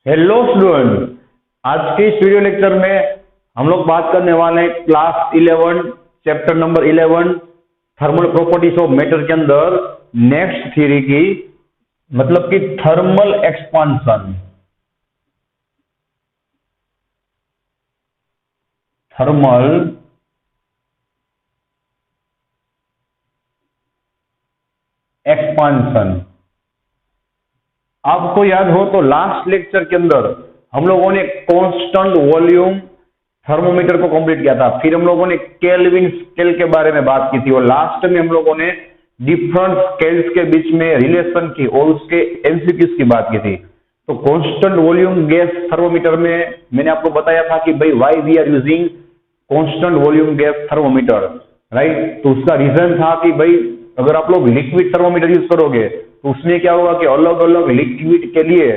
Hello student, आज के इस वीडियो लेक्चर में हम लोग बात करने वाले हैं class 11 chapter number 11 thermal properties of matter के अंदर नेक्स्ट थ्योरी की, मतलब कि थर्मल एक्सपांशन। Thermal expansion. आपको याद हो तो लास्ट लेक्चर के अंदर हम लोगों ने कांस्टेंट वॉल्यूम थर्मोमीटर को कंप्लीट किया था। फिर हम लोगों ने केल्विन स्केल के बारे में बात की थी और लास्ट में हम लोगों ने डिफरेंट स्केल्स के बीच में रिलेशन की और उसके एमसीक्यूज की बात की थी। तो कांस्टेंट वॉल्यूम गैस थर्मोमीटर में मैंने आपको बताया था कि भाई why we are using constant volume gas thermometer, right. तो उसका रीजन था कि भाई अगर आप लोग लिक्विड थर्मोमीटर यूज करोगे तो उसमें क्या होगा कि अलग अलग लिक्विड के लिए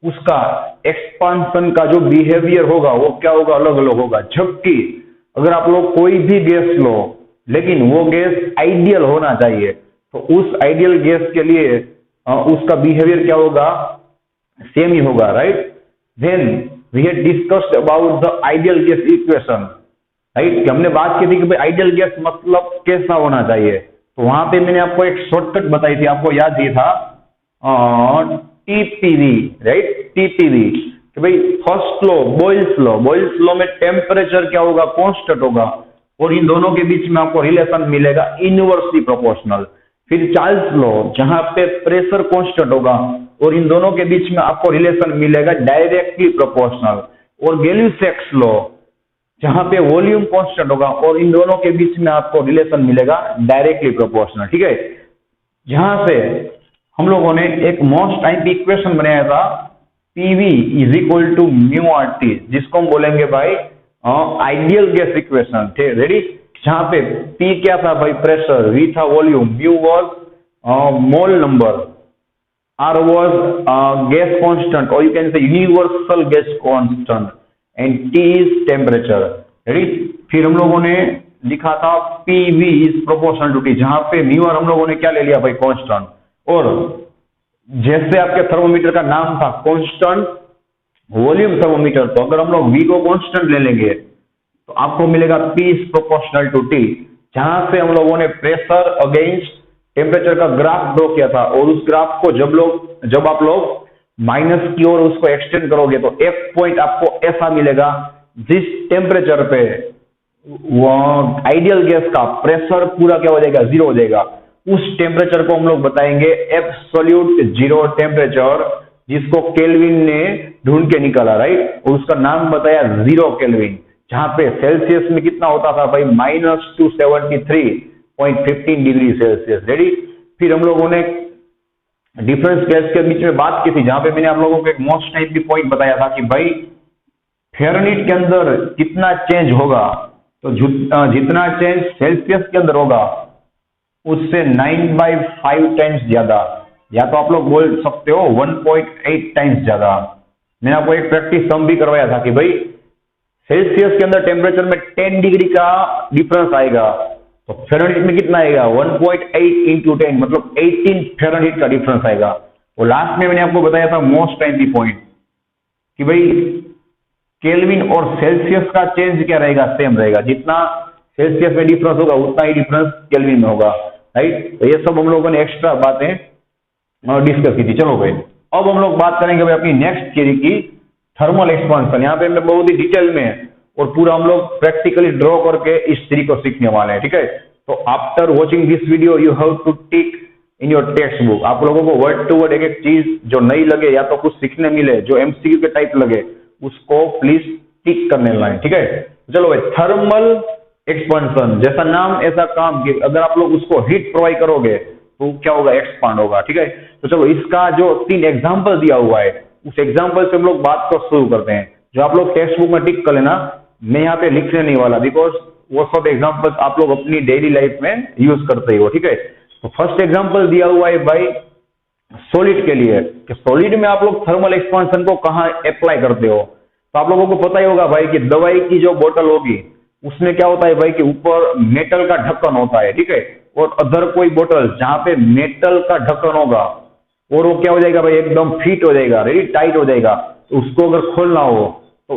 उसका एक्सपांशन का जो बिहेवियर होगा वो क्या होगा, अलग अलग होगा। जबकि अगर आप लोग कोई भी गैस लो लेकिन वो गैस आइडियल होना चाहिए, तो उस आइडियल गैस के लिए उसका बिहेवियर क्या होगा, सेम ही होगा, right. Then we had discussed about the ideal gas equation, right. हमने बात की थी कि भाई आइडियल गैस मतलब कैसा होना चाहिए। तो वहां पे मैंने आपको एक शॉर्टकट बताई थी, आपको याद ही था, टीपीवी, राइट। टीपीवी कि भाई फर्स्ट लॉ बॉयल्स लॉ में टेम्परेचर क्या होगा, कांस्टेंट होगा और इन दोनों के बीच में आपको रिलेशन मिलेगा इनवर्सली प्रोपोर्शनल। फिर चार्ल्स लॉ जहां पे प्रेशर कांस्टेंट होगा और इन दोनों के बीच में आपको रिलेशन मिलेगा डायरेक्टली प्रोपोर्शनल। और गैल्यूसेक्स लॉ जहां पे वॉल्यूम कांस्टेंट होगा और इन दोनों के बीच में आपको रिलेशन मिलेगा डायरेक्टली प्रोपोर्शनल, ठीक है। जहां से हम लोगों ने एक मोस्ट टाइप इक्वेशन बनाया था, PV is equal to mu R T, जिसको हम बोलेंगे भाई आइडियल गैस इक्वेशन, ठीक है, रेडी। जहां पे पी क्या था भाई, प्रेशर, वी था volume, mu was mole number, R was gas constant और you can say universal gas constant and T is temperature, ready. फिर हम लोगों ने लिखा था PV is proportional to T, जहां पे म्यू और हम लोगों ने क्या ले लिया भाई, कांस्टेंट। और जैसे आपके थर्मोमीटर का नाम था कांस्टेंट वॉल्यूम थर्मोमीटर, तो अगर हम लोग वी को कांस्टेंट ले लेंगे तो आपको मिलेगा P is proportional to T. जहां से हम लोगों ने प्रेशर अगेंस्ट टेम्परेचर का ग्राफ ड्रॉ किया था और उस ग्राफ को जब आप लोग माइनस की ओर उसको एक्सटेंड करोगे तो एक पॉइंट आपको ऐसा मिलेगा जिस टेम्परेचर पे वो आइडियल गैस का प्रेशर पूरा क्या हो जाएगा, जीरो हो जाएगा। उस टेम्परेचर को हम लोग बताएंगे एब्सोल्यूट जीरो टेम्परेचर, जिसको केल्विन ने ढूंढ के निकाला, राइट। और उसका नाम बताया जीरो केल्विन। जहां पे सेल्सियस में कितना होता था भाई, -273.15 डिग्री सेल्सियस, रेडी। फिर हम लोगों ने डिफरेंस गैस के बीच में बात की थी, जहां पे मैंने आप लोगों को एक मोस्ट टाइप की पॉइंट बताया था कि भाई फ़ारेनहीट के अंदर कितना चेंज होगा, तो जितना चेंज सेल्सियस के अंदर होगा उससे 9/5 टाइम्स ज्यादा, या तो आप लोग बोल सकते हो 1.8 टाइम्स ज्यादा। मैंने आपको एक प्रैक्टिस सम भी करवाया था कि भाई सेल्सियस के अंदर टेम्परेचर में 10 डिग्री का डिफरेंस आएगा तो फ़ारेनहीट में कितना आएगा, 1.8 इंटू 10 मतलब 18 फ़ारेनहीट का डिफरेंस आएगा। और लास्ट में मैंने आपको बताया था मोस्ट टाइम की पॉइंट कि भाई केल्विन और सेल्सियस का चेंज क्या रहेगा, सेम रहेगा। जितना सेल्सियस में डिफरेंस होगा उतना ही डिफरेंस केल्विन में होगा, राइट। तो ये सब हम लोगों ने एक्स्ट्रा बातें डिस्कस की थी। चलो भाई अब हम लोग बात करेंगे भाई अपनी नेक्स्ट थ्योरी की, थर्मल एक्सपांशन। यहाँ पे हम बहुत ही डिटेल में और पूरा हम लोग प्रैक्टिकली ड्रॉ करके इस थ्योरी को सीखने वाले हैं, ठीक है। तो after watching this video you have to tick in your text book. आप लोगों को वर्ड टू वर्ड एक एक चीज जो नई लगे या तो कुछ सीखने मिले, जो एमसीक्यू के टाइप लगे, उसको प्लीज टिक करने लाएं, ठीक है। चलो भाई, थर्मल एक्सपांशन, जैसा नाम ऐसा काम, कि अगर आप लोग उसको हीट प्रोवाइड करोगे तो क्या होगा, एक्सपांड होगा, ठीक है। तो चलो इसका जो 3 एग्जांपल दिया हुआ है उस एग्जांपल से हम लोग बात को शुरू करते हैं। जो आप लोग टेक्स्ट बुक में टिक कर लेना, मैं यहाँ पे लिखने नहीं वाला, बिकॉज वो सब एग्जांपल्स आप लोग अपनी डेली लाइफ में यूज करते ही हो, ठीक है। तो फर्स्ट एग्जांपल दिया हुआ है भाई सॉलिड के लिए, कि सॉलिड में आप लोग थर्मल एक्सपांशन को कहाँ अप्लाई करते हो। तो आप लोगों को पता ही होगा भाई कि दवाई की जो बोतल होगी उसमें क्या होता है भाई कि ऊपर मेटल का ढक्कन होता है, ठीक है। और अदर कोई बोतल जहां पे मेटल का ढक्कन होगा और वो क्या हो जाएगा भाई, एकदम फिट हो जाएगा, रेडी टाइट हो जाएगा। तो उसको अगर खोलना हो तो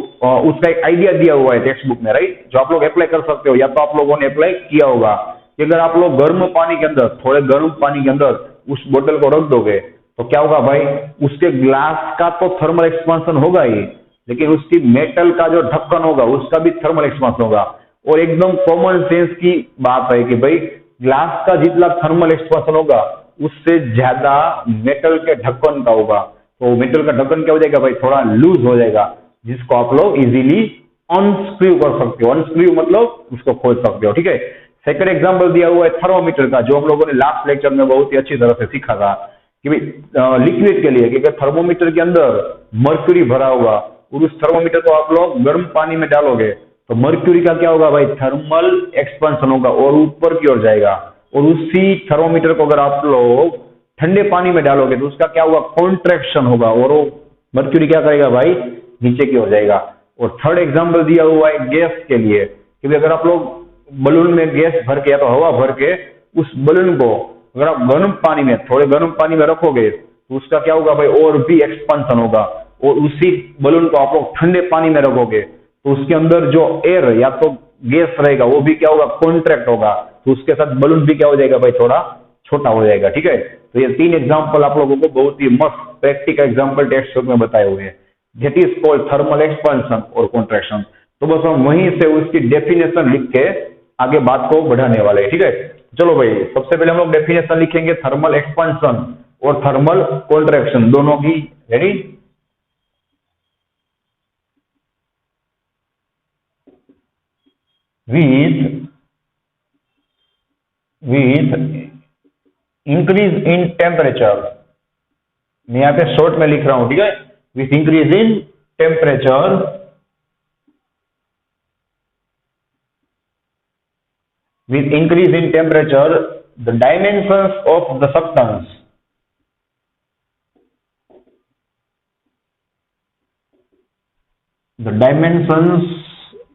उसका एक आइडिया दिया हुआ है टेक्स्ट बुक में, राइट, जो आप लोग अप्लाई कर सकते हो, या तो आप लोगों ने अप्लाई किया होगा कि अगर आप लोग गर्म पानी के अंदर, थोड़े गर्म पानी के अंदर उस बोतल को रख दोगे तो क्या होगा भाई, उसके ग्लास का तो थर्मल एक्सपांशन होगा ही, लेकिन उसकी मेटल का जो ढक्कन होगा उसका भी थर्मल एक्सपांशन होगा। और एकदम कॉमन सेंस की बात है कि भाई ग्लास का जितना थर्मल एक्सपांशन होगा उससे ज्यादा मेटल के ढक्कन का होगा। तो मेटल का ढक्कन क्या हो जाएगा भाई, थोड़ा लूज हो जाएगा, जिसको आप लोग इजीली अनस्क्रू कर सकते हो। अनस्क्रू मतलब उसको खोल सकते हो, ठीक है। सेकंड एग्जांपल दिया हुआ है थर्मोमीटर का, जो हम लोगों ने लास्ट लेक्चर में बहुत ही अच्छी तरह से सीखा था कि भाई लिक्विड के लिए कि अगर थर्मोमीटर के अंदर मर्क्यूरी भरा होगा और उस थर्मोमीटर को आप लोग गर्म पानी में डालोगे तो मर्क्यूरी का क्या होगा भाई, थर्मल एक्सपेंशन होगा और ऊपर की ओर जाएगा। और उसी थर्मोमीटर को अगर आप लोग ठंडे पानी में डालोगे तो उसका क्या होगा, कॉन्ट्रैक्शन होगा और वो मर्क्यूरी क्या करेगा भाई, नीचे की ओर जाएगा। और थर्ड एग्जांपल दिया हुआ है गैस के लिए कि अगर आप लोग बलून में गैस भर के या तो हवा भर के उस बलून को अगर आप गर्म पानी में, थोड़े गर्म पानी में रखोगे तो उसका क्या होगा भाई, और भी एक्सपांशन होगा। और उसी बलून को आप लोग ठंडे पानी में रखोगे तो उसके अंदर जो एयर या तो गैस रहेगा वो भी क्या होगा, कॉन्ट्रैक्ट होगा, तो उसके साथ बलून भी क्या हो जाएगा भाई, थोड़ा छोटा हो जाएगा, ठीक है। तो ये तीन एग्जांपल आप लोगों को बहुत ही मस्त प्रैक्टिकल एग्जांपल टेक्स्ट बुक में बताए हुए हैं, that is called thermal expansion और कॉन्ट्रैक्शन। तो बस हम वहीं से उसकी डेफिनेशन लिख के आगे बात को बढ़ाने वाले हैं, ठीक है। चलो भाई, सबसे पहले हम लोग डेफिनेशन लिखेंगे थर्मल एक्सपेंशन और थर्मल कॉन्ट्रैक्शन दोनों की। Ready? with increase in temperature, मैं यहाँ पे शॉर्ट में लिख रहा हूं, ठीक है, with increase in temperature with increase in temperature the dimensions of the substance the dimensions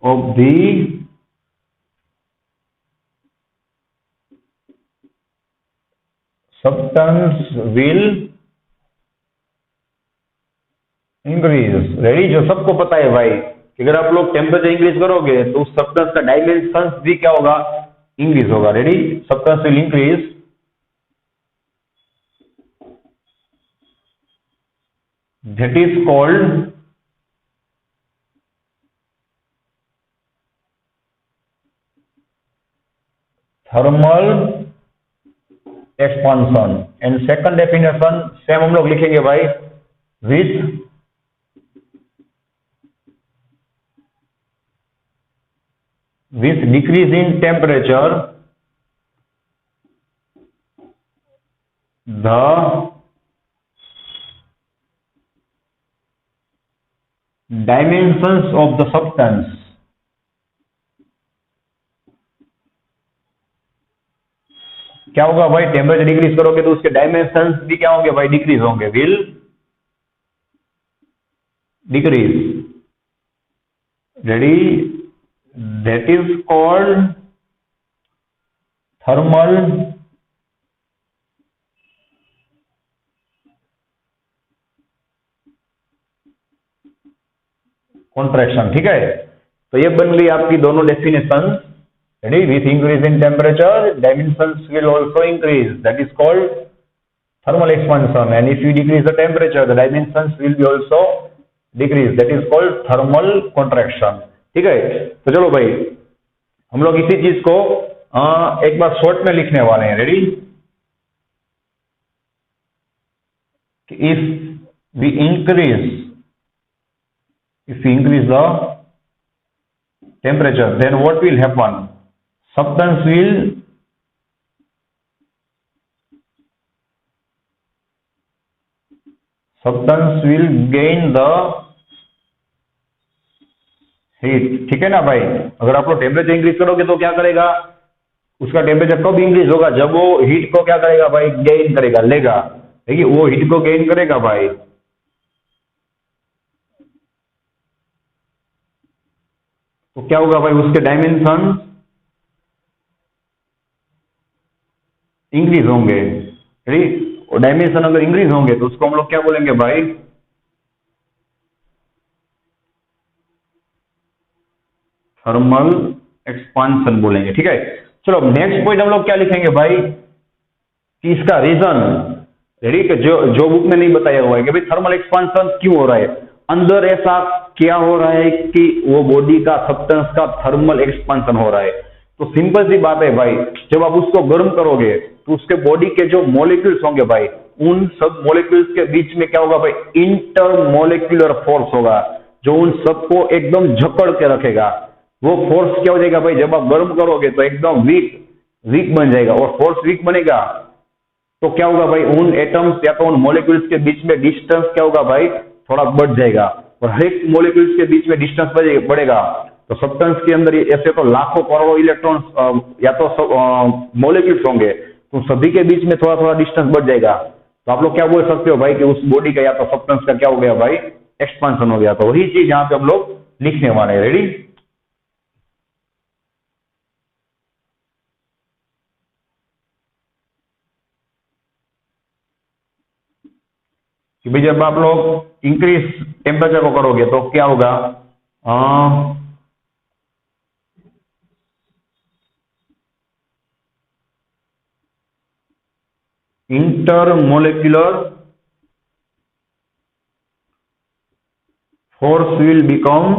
of the substance will increase। Ready? जो सबको पता है भाई कि अगर आप लोग टेम्परेचर इंक्रीज करोगे तो उस सब्सटेंस का डायमेंशन भी क्या होगा, इंक्रीज होगा। Ready? Substance will increase that is called thermal expansion। And second definition same हम लोग लिखेंगे भाई, with decrease in temperature the dimensions of the substance क्या होगा भाई, टेम्परेचर डिक्रीज करोगे तो उसके डायमेंशंस भी क्या होंगे भाई, डिक्रीज होंगे, will decrease. Ready? That is called thermal contraction, ठीक है। तो ये बन गई आपकी दोनों definition. Ready? With increase in temperature dimensions will also increase, that is called thermal expansion, and if you decrease the temperature the dimensions will be also decrease, that is called thermal contraction। ठीक है। तो चलो भाई हम लोग इसी चीज को एक बार शॉर्ट में लिखने वाले हैं। Ready? if we increase the temperature then what will happen, substance will gain the heat। ठीक है ना भाई? अगर आप लोग टेम्परेचर इंक्रीज करोगे तो क्या करेगा, उसका टेम्परेचर कब इंक्रीज होगा, जब वो हीट को क्या करेगा भाई, गेन करेगा, लेगा। देखिए वो हीट को गेन करेगा भाई, तो क्या होगा भाई, उसके डायमेंशन इंक्रीज होंगे। और डायमेंशन अगर इंक्रीज होंगे तो उसको हम लोग क्या बोलेंगे भाई, थर्मल एक्सपांशन बोलेंगे। ठीक है, चलो नेक्स्ट पॉइंट हम लोग क्या लिखेंगे भाई कि इसका रीजन, रेडी, कि जो बुक में नहीं बताया हुआ है कि भाई थर्मल एक्सपांशन क्यों हो रहा है, अंदर ऐसा क्या हो रहा है कि वो बॉडी का सब्सटेंस का थर्मल एक्सपांशन हो रहा है। तो सिंपल सी बात है भाई, जब आप उसको गर्म करोगे तो उसके बॉडी के जो मॉलिक्यूल्स होंगे भाई, उन सब मॉलिक्यूल्स के बीच में क्या होगा भाई, इंटरमोलिक्यूलर फोर्स होगा जो उन सबको एकदम जकड़ के रखेगा। वो फोर्स क्या हो जाएगा भाई, जब आप गर्म करोगे तो एकदम वीक बन जाएगा, और फोर्स वीक बनेगा तो क्या होगा भाई, उन एटम्स या तो उन मॉलिक्यूल्स के बीच में डिस्टेंस क्या होगा भाई, थोड़ा बढ़ जाएगा, और हर एक मॉलिक्यूल्स के बीच में डिस्टेंस बढ़ेगा। तो सब्सटेंस के अंदर ऐसे तो लाखों करोड़ों इलेक्ट्रॉन्स या तो मॉलिक्यूल्स होंगे, तो सभी के बीच में थोड़ा थोड़ा डिस्टेंस बढ़ जाएगा। तो आप लोग क्या बोल सकते हो भाई कि उस बॉडी का या तो सब्सटेंस का क्या हो गया भाई, एक्सपांशन हो गया। तो वही चीज यहाँ पे हम लोग लिखने वाले हैं। रेडी, कि भाई जब आप लोग इंक्रीज टेम्परेचर को करोगे तो क्या होगा, intermolecular force will become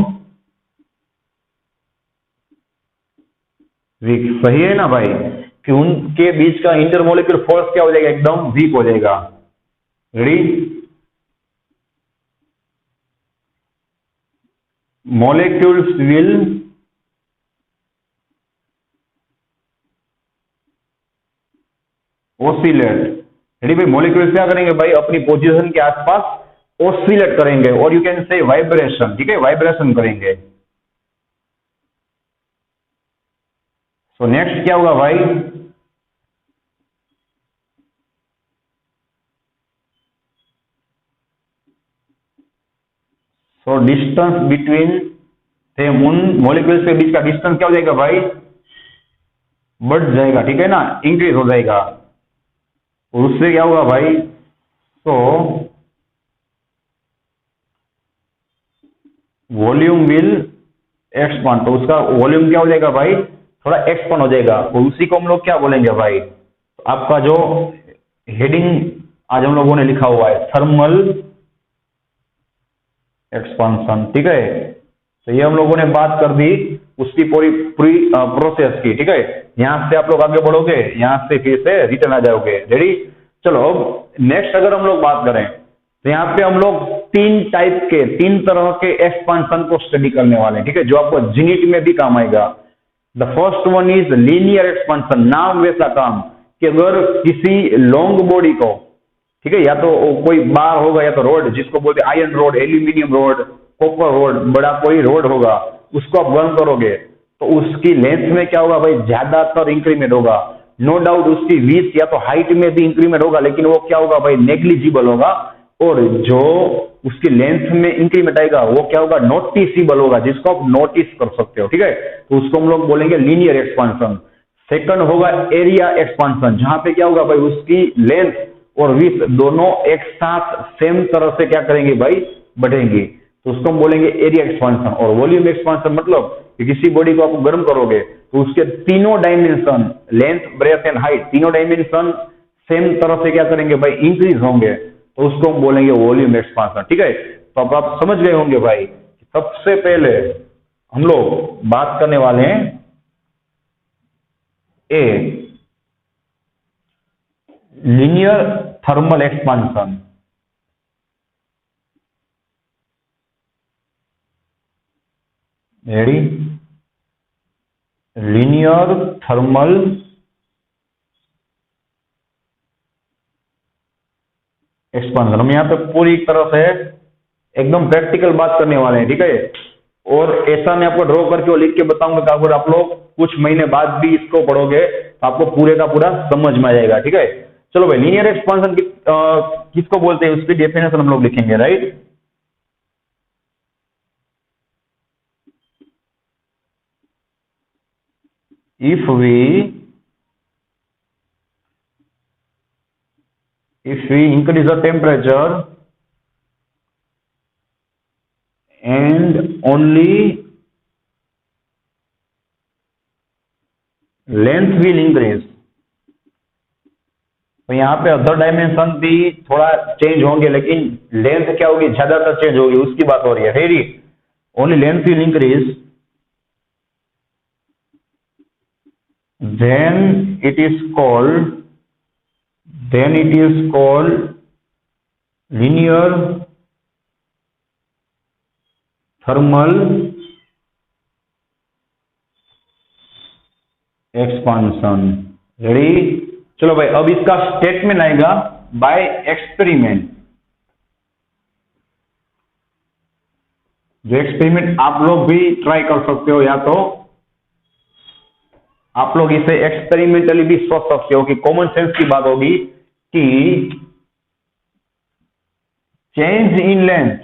weak. सही है ना भाई, कि उनके बीच का इंटरमोलिक्यूलर फोर्स क्या हो जाएगा, एकदम वीक हो जाएगा। Ready, molecules will oscillate। Ready भाई, मॉलिक्यूल्स क्या करेंगे भाई, अपनी पोजीशन के आसपास ऑसिलेट करेंगे, और यू कैन से वाइब्रेशन। ठीक है, वाइब्रेशन करेंगे। सो नेक्स्ट क्या होगा भाई, सो डिस्टेंस बिटवीन सेम, उन मॉलिक्यूल्स के बीच का डिस्टेंस क्या हो जाएगा भाई, बढ़ जाएगा। ठीक है ना, इंक्रीज हो जाएगा। और उससे क्या होगा भाई, तो वॉल्यूम विल एक्सपांड। तो उसका वॉल्यूम क्या हो जाएगा भाई, थोड़ा एक्सपांड हो जाएगा। और उसी को हम लोग क्या बोलेंगे भाई, आपका जो हेडिंग आज हम लोगों ने लिखा हुआ है, थर्मल एक्सपांशन। ठीक है, तो ये हम लोगों ने बात कर दी उसकी पूरी पूरी प्रोसेस की। ठीक है, यहां से आप लोग आगे बढ़ोगे, यहां से फिर से रिटर्न आ जाओगे। रेडी, चलो अब नेक्स्ट अगर हम लोग बात करें तो यहाँ पे हम लोग तीन तरह के एक्सपांशन को स्टडी करने वाले हैं। ठीक है, जो आपको जीनीट में भी काम आएगा। The first one is linear expansion. नाम वैसा काम कि अगर किसी लॉन्ग बॉडी को, ठीक है, या तो कोई बार होगा या तो रोड, जिसको बोलते हैं iron rod, aluminium road, copper road, बड़ा कोई रोड होगा, उसको आप बर्न करोगे तो उसकी लेंथ में क्या होगा भाई, ज्यादातर इंक्रीमेंट होगा। नो डाउट उसकी विड्थ या तो हाइट में भी इंक्रीमेंट होगा, लेकिन वो क्या होगा भाई, नेग्लिजिबल होगा। और जो उसकी लेंथ में इंक्रीमेंट आएगा वो क्या होगा, नोटिसेबल होगा, जिसको आप नोटिस कर सकते हो। ठीक है, तो उसको हम लोग बोलेंगे लीनियर एक्सपांशन। सेकंड होगा एरिया एक्सपांशन, जहां पे क्या होगा भाई, उसकी लेंथ और विड्थ दोनों एक साथ सेम तरह से क्या करेंगे भाई, बढ़ेंगी। तो उसको हम बोलेंगे एरिया एक्सपांशन। और वॉल्यूम एक्सपांशन मतलब कि किसी बॉडी को आप गर्म करोगे तो उसके तीनों dimension, length, breadth and height, तीनों डायमेंशन सेम तरह से क्या करेंगे भाई, इंक्रीज होंगे। तो उसको हम बोलेंगे वॉल्यूम एक्सपांशन। ठीक है, तो अब आप समझ गए होंगे भाई, सबसे पहले हम लोग बात करने वाले हैं a linear thermal expansion. Ready, linear thermal expansion. हम यहाँ पे पूरी तरह से एकदम प्रैक्टिकल बात करने वाले हैं। ठीक है, और ऐसा मैं आपको ड्रॉ करके और लिख के बताऊंगा कि अगर आप लोग कुछ महीने बाद भी इसको पढ़ोगे तो आपको पूरे का पूरा समझ में आ जाएगा। ठीक है, चलो भाई, लीनियर एक्सपांशन किसको बोलते हैं उसकी डेफिनेशन हम लोग लिखेंगे। Right, if we increase the temperature and only length will increase. तो यहाँ पे अदर डायमेंशन भी थोड़ा चेंज होंगे, लेकिन लेंथ क्या होगी, ज्यादातर चेंज होगी, उसकी बात हो रही है। Ready, only length will increase then it is called linear thermal expansion। Ready, चलो भाई, अब इसका स्टेटमेंट आएगा बाय एक्सपेरिमेंट। जो एक्सपेरिमेंट आप लोग भी ट्राई कर सकते हो, या तो आप लोग इसे एक्सपेरिमेंटली भी सोच सकते हो कि कॉमन सेंस की बात होगी कि change in length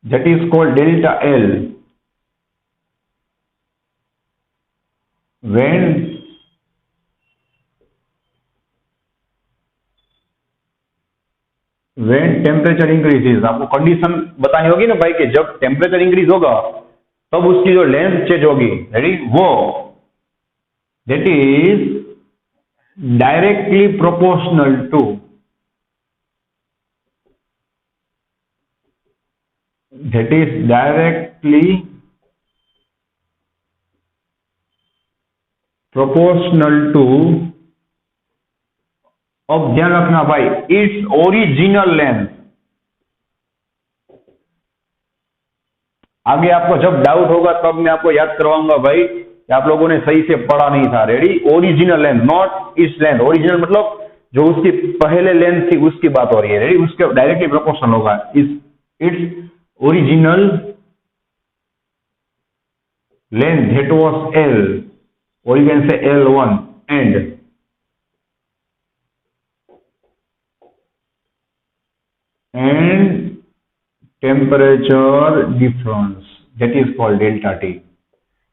that is called delta L when temperature increases. आपको कंडीशन बतानी होगी ना भाई कि जब टेम्परेचर इंक्रीज होगा तब उसकी जो लेंथ चेंज होगी, रेडी, वो that is directly proportional to अब ध्यान रखना भाई, इट्स ओरिजिनल लेंथ। आगे आपको जब डाउट होगा तब मैं आपको याद करवाऊंगा भाई कि आप लोगों ने सही से पढ़ा नहीं था। Ready, original length, not its length. Original मतलब जो उसकी पहले लेंथ थी उसकी बात हो रही है। रेडी, उसके डायरेक्टली प्रोपोर्शनल होगा। It's original length that was L, or you can say L1, and temperature difference that is called delta T।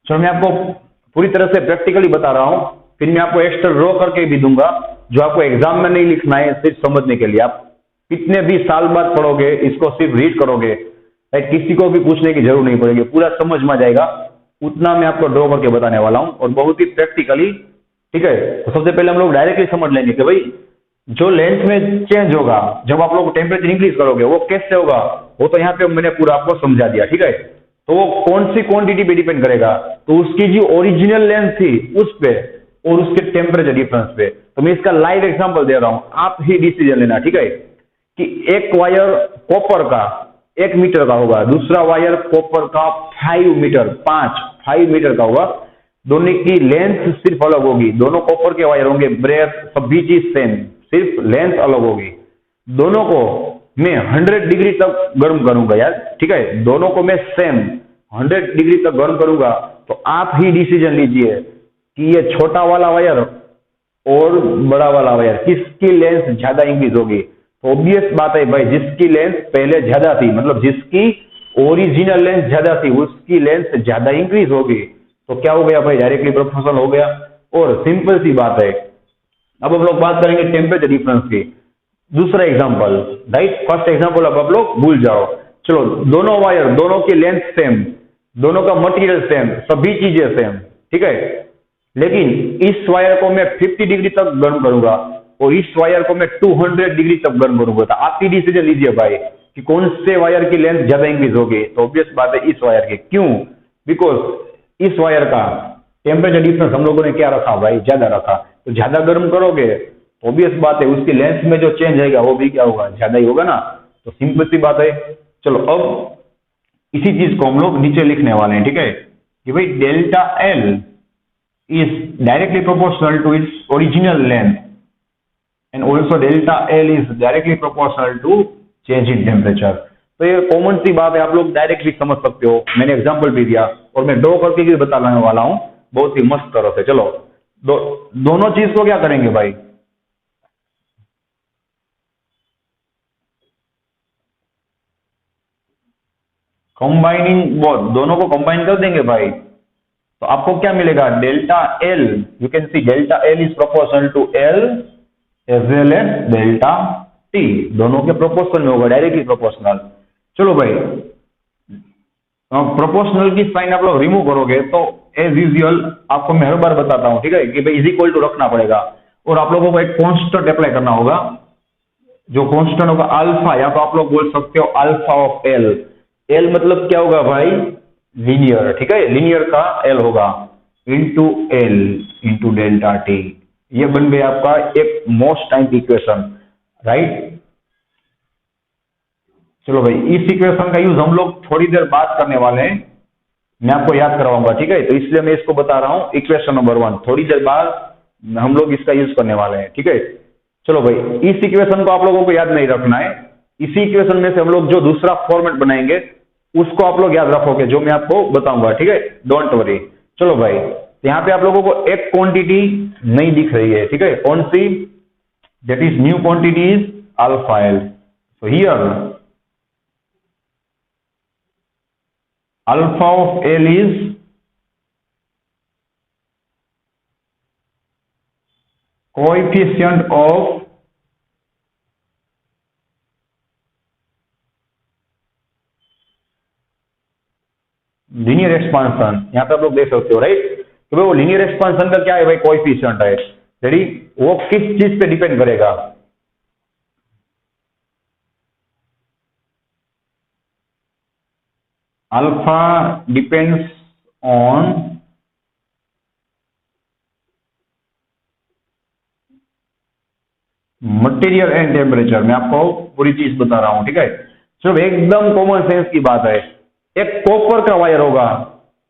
चलो मैं आपको पूरी तरह से प्रैक्टिकली बता रहा हूं, फिर मैं आपको एक्स्ट्रा ड्रॉ करके भी दूंगा जो आपको एग्जाम में नहीं लिखना है, सिर्फ समझने के लिए। आप कितने भी साल बाद पढ़ोगे इसको, सिर्फ रीड करोगे, किसी को भी पूछने की जरूरत नहीं पड़ेगी, पूरा समझ में आ जाएगा। उतना मैं आपको ड्रॉ करके बताने वाला हूं और बहुत ही प्रैक्टिकली। ठीक है, तो सबसे पहले हम लोग डायरेक्टली समझ लेंगे कि भाई जो लेंथ में चेंज होगा जब आप लोग टेम्परेचर इंक्रीज करोगे वो कैसे होगा, वो तो यहाँ पे मैंने पूरा आपको समझा दिया। ठीक है, तो वो कौन सी क्वांटिटी पे डिपेंड करेगा, तो उसकी जो ओरिजिनल लेंथ थी उस पे और उसके टेम्परेचर डिफरेंस पे। तो मैं इसका लाइव एग्जांपल दे रहा हूं, आप ही डिसीजन लेना। ठीक है, कि एक वायर कॉपर का 1 मीटर का होगा, दूसरा वायर कॉपर का 5 मीटर का होगा। दोनों की लेंथ सिर्फ अलग होगी, दोनों कॉपर के वायर होंगे, ब्रेथ सभी चीज सेम, सिर्फ लेंथ अलग होगी। दोनों को मैं 100 डिग्री तक गर्म करूंगा यार। ठीक है, दोनों को मैं सेम 100 डिग्री तक गर्म करूंगा। तो आप ही डिसीजन लीजिए कि ये छोटा वाला वायर और बड़ा वाला वायर किसकी लेंथ ज्यादा इंक्रीज होगी। तो ऑब्वियस बात है भाई, जिसकी लेंथ पहले ज्यादा थी, मतलब जिसकी ओरिजिनल लेंथ ज्यादा थी उसकी लेंथ ज्यादा इंक्रीज होगी। तो क्या हो गया भाई, डायरेक्टली प्रोपोर्शनल हो गया। और सिंपल सी बात है, अब हम लोग बात करेंगे टेम्परेचर डिफरेंस की। दूसरा एग्जांपल, राइट, फर्स्ट एग्जांपल अब आप लोग भूल जाओ। चलो, दोनों वायर, दोनों की लेंथ सेम, दोनों का मटेरियल सेम, सभी चीजें सेम। ठीक है, लेकिन इस वायर को मैं 50 डिग्री तक गर्म करूंगा और इस वायर को मैं 200 डिग्री तक गर्म करूंगा। तो आप ही डिसीजन लीजिए भाई कि कौन से वायर की लेंथ ज्यादा इंक्रीज होगी। तो ऑब्वियस बात है इस वायर की। क्यों? बिकॉज इस वायर का टेम्परेचर डिफरेंस हम लोगों ने क्या रखा भाई, ज्यादा रखा। तो ज्यादा गर्म करोगे तो ऑब्वियस बात है उसकी लेंथ में जो चेंज आएगा वो भी क्या होगा, ज्यादा ही होगा ना। तो सिंपल सी बात है। चलो, अब इसी चीज को हम लोग नीचे लिखने वाले हैं। ठीक है, कि भाई delta L is directly proportional to its original length and also delta L is directly proportional to change in temperature. तो ये कॉमन सी बात है, आप लोग डायरेक्टली समझ सकते हो। मैंने एग्जांपल भी दिया और मैं ड्रॉ करके भी बताने वाला हूं बहुत ही मस्त तरह से। चलो, दोनों चीज को क्या करेंगे भाई, कंबाइनिंग बोथ, दोनों को कंबाइन कर देंगे भाई। तो आपको क्या मिलेगा, delta L, you can see delta L is proportional to L as well as delta T. दोनों के प्रोपोर्शनल में होगा, डायरेक्टली प्रोपोर्शनल। चलो भाई, प्रोपोर्शनल की साइन आप लोग रिमूव करोगे तो एज यूजुअल आपको मैं हर बार बताता हूं, ठीक है, कि भाई इज इक्वल टू रखना पड़ेगा और आप लोगों को एक कांस्टेंट अप्लाई करना होगा। जो कांस्टेंट होगा अल्फा, या तो आप लोग बोल सकते हो अल्फा ऑफ एल। एल मतलब क्या होगा भाई? लीनियर, ठीक है, लीनियर का एल होगा into L into delta T. ये बन गया आपका एक मोस्ट टाइम इक्वेशन, राइट। चलो भाई, इस इक्वेशन का यूज हम लोग थोड़ी देर बात करने वाले हैं, मैं आपको याद करवाऊंगा, ठीक है, तो इसलिए मैं इसको बता रहा हूं इक्वेशन नंबर 1, थोड़ी देर बाद हम लोग इसका यूज करने वाले हैं, ठीक है। चलो भाई, इस इक्वेशन को आप लोगों को याद नहीं रखना है, इसी इक्वेशन में से हम लोग जो दूसरा फॉर्मेट बनाएंगे उसको आप लोग याद रखोगे, जो मैं आपको बताऊंगा, ठीक है, डोंट वरी। चलो भाई, यहाँ पे आप लोगों को एक क्वांटिटी नहीं दिख रही है, ठीक है, कौन सी? That is new quantity is alpha L. So here alpha of L is coefficient of linear expansion. यहां पे आप लोग देख सकते हो, राइट, कि भाई वो लीनियर एक्सपांशन का क्या है भाई? कोएफिशिएंट है, रेडी। वो किस चीज पे डिपेंड करेगा? Alpha depends on material and temperature. मैं आपको पूरी चीज बता रहा हूं, ठीक है। सिर्फ एकदम कॉमन सेंस की बात है, एक कॉपर का वायर होगा,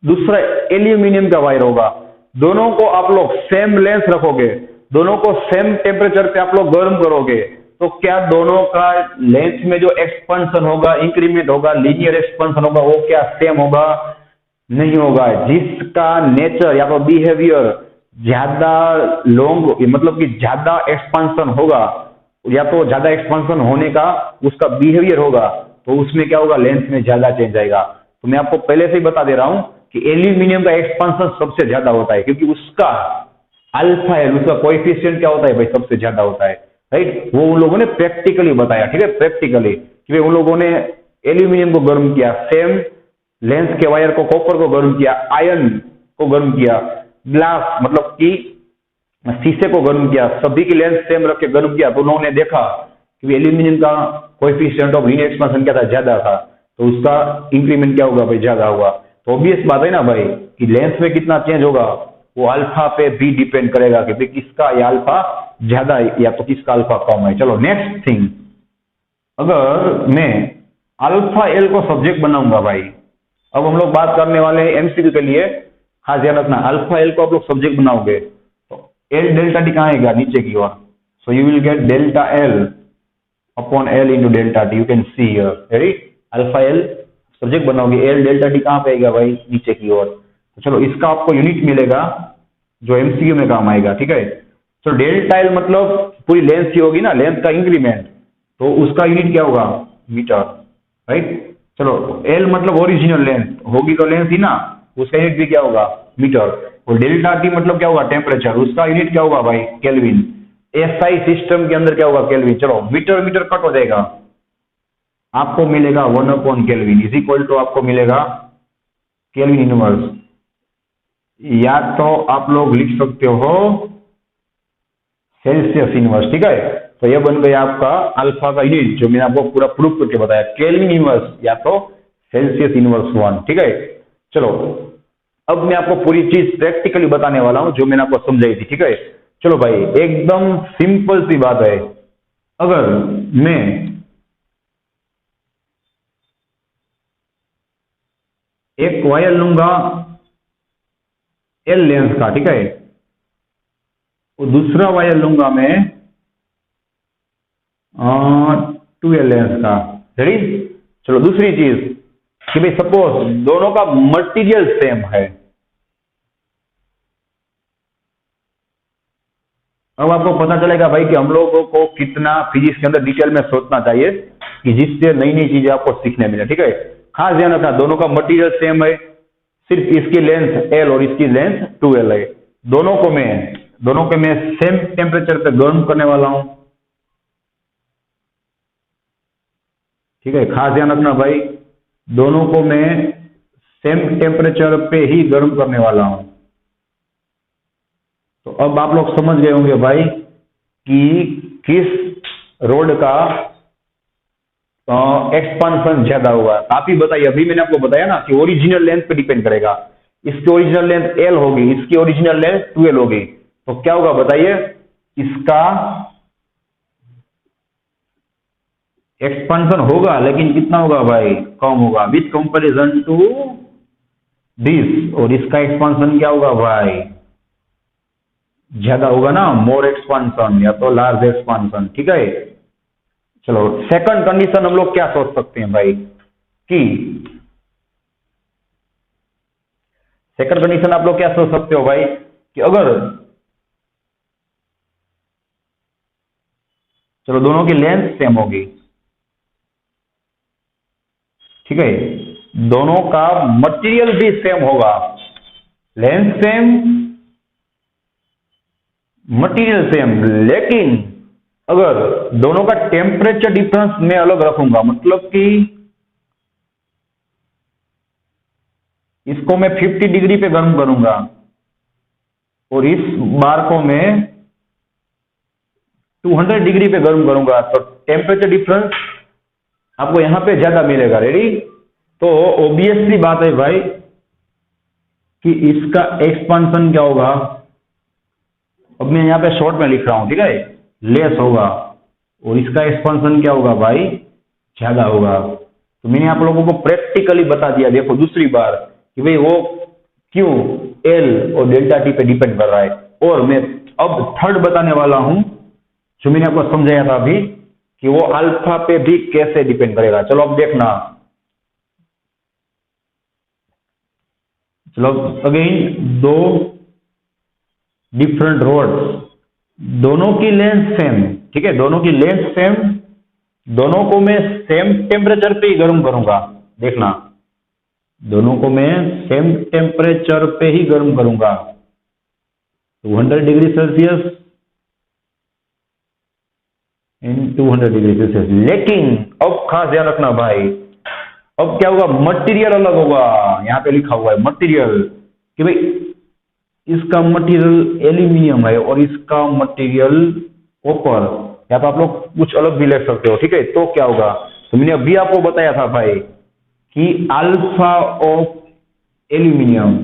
दूसरा एल्यूमिनियम का वायर होगा, दोनों को आप लोग सेम लेंथ रखोगे, दोनों को सेम टेम्परेचर पे आप लोग गर्म करोगे, तो क्या दोनों का लेंथ में जो एक्सपेंशन होगा, इंक्रीमेंट होगा, लीनियर एक्सपेंशन होगा, वो क्या सेम होगा? नहीं होगा। जिसका नेचर या तो बिहेवियर ज्यादा लॉन्ग, मतलब कि ज्यादा एक्सपांशन होगा, या तो ज्यादा एक्सपांशन होने का उसका बिहेवियर होगा, तो उसमें क्या होगा? लेंथ में ज्यादा चेंज आएगा। तो मैं आपको पहले से ही बता दे रहा हूं कि एल्यूमिनियम का एक्सपांशन सबसे ज्यादा होता है, क्योंकि उसका अल्फा है, उसका कोएफिशिएंट क्या होता है भाई? सबसे ज्यादा होता है, राइट। वो उन लोगों ने प्रैक्टिकली बताया, ठीक है, प्रैक्टिकली, कि उन लोगों ने एल्यूमिनियम को गर्म किया, सेम लेंथ के वायर को, कॉपर को गर्म किया, आयरन को गर्म किया, ग्लास मतलब कि शीशे को गर्म किया, सभी की लेंथ सेम रख के गर्म किया, तो उन्होंने देखा कि एल्यूमिनियम का कोएफिशिएंट ऑफ लीनियर एक्सपेंशन क्या था? ज्यादा था, तो उसका इंक्रीमेंट क्या होगा भाई? ज्यादा होगा। तो ऑब्वियस बात है ना भाई, कि लेंथ में कितना चेंज होगा वो अल्फा पे भी डिपेंड करेगा, कि भाई किसका या अल्फा ज्यादा है या तो किसका अल्फा कम है। चलो नेक्स्ट थिंग, अगर मैं अल्फा एल को सब्जेक्ट बनाऊंगा भाई, अब हम लोग बात करने वाले हैं एमसीक्यू के लिए, खास ध्यान रखना, अल्फा एल को आप लोग सब्जेक्ट बनाओगे तो एल डेल्टा टी कहाँ आएगा? नीचे की ओर। So you will get delta L upon L into delta T, you can see here, ready. Alpha L subject बनाओगे, एल डेल्टा टी कहाँ पे आएगा भाई? नीचे की ओर। तो चलो इसका आपको यूनिट मिलेगा जो एमसीक्यू में काम आएगा, ठीक है। तो डेल्टा एल मतलब पूरी लेंथ ही होगी ना, लेंथ का इंक्रीमेंट, तो उसका यूनिट क्या होगा? Metre, right. चलो एल मतलब ओरिजिनल लेंथ होगी, तो लेंथ ही ना, उसका यूनिट भी क्या होगा? मीटर। और डेल्टा टी मतलब क्या होगा? टेम्परेचर, उसका यूनिट क्या होगा भाई? केल्विन। एसआई सिस्टम के अंदर क्या होगा? केल्विन। चलो मीटर मीटर कट हो जाएगा, आपको मिलेगा 1/केल्विन इज इक्वल टू, आपको मिलेगा केल्विन इनवर्स, या तो आप लोग लिख सकते हो सेल्सियस इनवर्स, ठीक है। तो यह बन गया आपका अल्फा का यूनिट, जो मैंने आपको पूरा प्रूफ करके बताया, केल्विन इनवर्स या तो सेल्सियस इनवर्स 1, ठीक है। चलो अब मैं आपको पूरी चीज प्रैक्टिकली बताने वाला हूं, जो मैंने आपको समझाई थी, ठीक है। चलो भाई, एकदम सिंपल सी बात है, अगर मैं एक वायर लूंगा एल लेंथ का, ठीक है, और दूसरा वायर लूंगा मैं 2L लेंथ का, रेडी। चलो दूसरी चीज कि भाई सपोज दोनों का मटेरियल सेम है, अब आपको पता चलेगा भाई कि हम लोगों को कितना फिजिक्स के अंदर डिटेल में सोचना चाहिए, कि जिससे नई नई चीजें आपको सीखने मिले, ठीक है। खास ध्यान रखना, दोनों का मटेरियल सेम है, सिर्फ इसकी लेंथ L और इसकी लेंथ 2L है, दोनों को मैं सेम टेम्परेचर पे गर्म करने वाला हूं। ठीक है, खास ध्यान रखना भाई, दोनों को मैं सेम टेम्परेचर पे ही गर्म करने वाला हूं। तो अब आप लोग समझ गए होंगे भाई कि किस रोड का एक्सपांशन ज्यादा होगा। आप ही बताइए, अभी मैंने आपको बताया ना कि ओरिजिनल लेंथ पे डिपेंड करेगा। इसकी ओरिजिनल लेंथ L होगी, इसकी ओरिजिनल लेंथ 12 होगी, तो क्या होगा बताइए, इसका एक्सपांशन होगा, लेकिन कितना होगा भाई, कम होगा विथ कंपैरिजन टू दिस। और इसका एक्सपांशन क्या होगा भाई, ज्यादा होगा ना, मोर एक्सपांशन या तो लार्ज एक्सपांशन। ठीक है, चलो सेकंड कंडीशन हम लोग क्या सोच सकते हैं भाई, कि सेकंड कंडीशन आप लोग क्या सोच सकते हो भाई, कि अगर चलो दोनों की लेंथ सेम होगी, ठीक है, दोनों का मटेरियल भी सेम होगा, लेंथ सेम मटेरियल सेम, लेकिन अगर दोनों का टेम्परेचर डिफरेंस मैं अलग रखूंगा, मतलब कि इसको मैं 50 डिग्री पे गर्म करूंगा और इस बार को मैं 200 डिग्री पे गर्म करूंगा, तो टेम्परेचर डिफरेंस आपको यहां पे ज्यादा मिलेगा। रेडी, तो ऑब्वियसली बात है भाई कि इसका एक्सपांशन क्या होगा, अब मैं यहां पे शॉर्ट में लिख रहा हूं, ठीक है, लेस होगा, और इसका एक्सपांशन क्या होगा भाई, ज्यादा होगा। तो मैंने आप लोगों को प्रैक्टिकली बता दिया, देखो दूसरी बार, कि भाई वो क्यों एल और डेल्टा टी पे डिपेंड कर रहा है। और मैं अब थर्ड बताने वाला हूं, जो मैंने आपको समझाया था अभी, कि वो अल्फा पे भी कैसे डिपेंड करेगा। चलो अब देखना, चलो अगेन दो डिफरेंट रोड्स, दोनों की लेंथ सेम, ठीक है, दोनों की लेंथ सेम, दोनों को मैं सेम टेम्परेचर पे ही गर्म करूंगा। देखना, दोनों को मैं सेम टेम्परेचर पे ही गर्म करूंगा, 200 degree Celsius in 200 degree Celsius. लेकिन अब खास ध्यान रखना भाई, अब क्या होगा, मटेरियल अलग होगा। यहां पे लिखा हुआ है मटेरियल, कि भाई इसका मटेरियल एल्यूमिनियम है और इसका मटेरियल कॉपर, या तो आप लोग कुछ अलग भी ले सकते हो। ठीक है, तो क्या होगा, तो मैंने अभी आपको बताया था भाई कि अल्फा ऑफ एल्यूमिनियम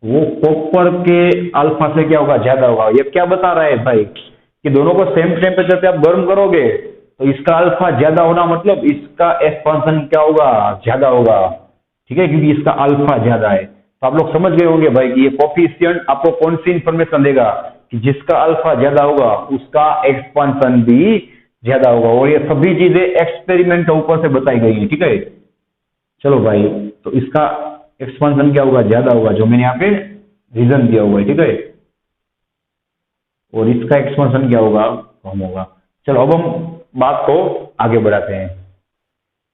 वो कॉपर के अल्फा से क्या होगा, ज्यादा होगा। ये क्या बता रहा है भाई, कि दोनों को सेम टेम्परेचर पे आप गर्म करोगे तो इसका अल्फा ज्यादा होना मतलब इसका एक्सपांशन क्या होगा, ज्यादा होगा। ठीक है, क्योंकि इसका अल्फा ज्यादा है। तो आप लोग समझ गए होंगे भाई कि ये कोफिशिएंट आपको कौन सी इंफॉर्मेशन देगा, कि जिसका अल्फा ज्यादा होगा उसका एक्सपांशन भी ज्यादा होगा। और ये सभी चीजें एक्सपेरिमेंट के ऊपर से बताई गई है। ठीक है, चलो भाई, तो इसका एक्सपांशन क्या होगा, ज्यादा होगा, जो मैंने यहाँ पे रीजन दिया हुआ है। ठीक है, और इसका एक्सपांशन क्या होगा, कम होगा। चलो अब हम बात को आगे बढ़ाते हैं।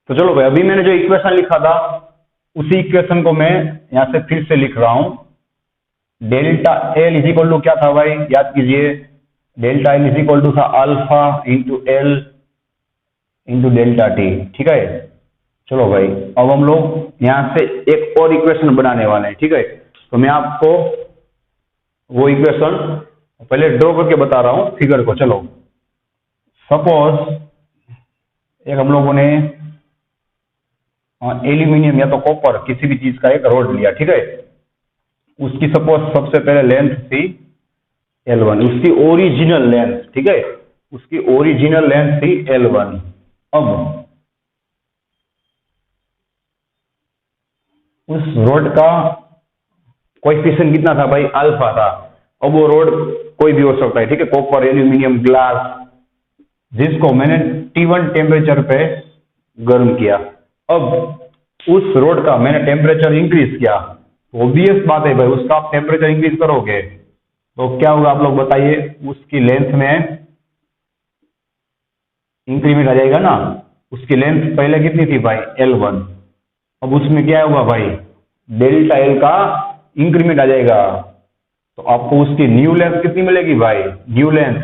तो चलो भाई, अभी मैंने जो इक्वेशन लिखा था उसी इक्वेशन को मैं यहां से फिर से लिख रहा हूं। Delta L is equal to क्या था भाई, याद कीजिए, delta L is equal to था alpha into L into delta T. ठीक है, चलो भाई, अब हम लोग यहां से एक और इक्वेशन बनाने वाले हैं। ठीक है, तो मैं आपको वो इक्वेशन पहले ड्रॉ करके बता रहा हूं फिगर को। चलो सपोज एक हम लोगों ने एल्यूमिनियम या तो कॉपर किसी भी चीज का एक रोड लिया। ठीक है, उसकी सपोज सबसे पहले लेंथ थी L1, उसकी ओरिजिनल लेंथ, ठीक है, उसकी ओरिजिनल लेंथ थी L1। अब उस रोड का कोएफिशिएंट कितना था भाई, अल्फा था। अब वो रोड कोई भी हो सकता है, ठीक है, कॉपर, एल्यूमिनियम, ग्लास, जिसको मैंने T1 टेम्परेचर पे गर्म किया। अब उस रोड का मैंने टेम्परेचर इंक्रीज किया, ऑब्वियस बात है भाई, उसका आप टेम्परेचर इंक्रीज करोगे तो क्या होगा, आप लोग बताइए, उसकी लेंथ में इंक्रीमेंट आ जाएगा ना। उसकी लेंथ पहले कितनी थी भाई, L1, अब उसमें क्या होगा भाई, डेल्टा एल का इंक्रीमेंट आ जाएगा। तो आपको उसकी न्यू लेंथ कितनी मिलेगी भाई, न्यू लेंथ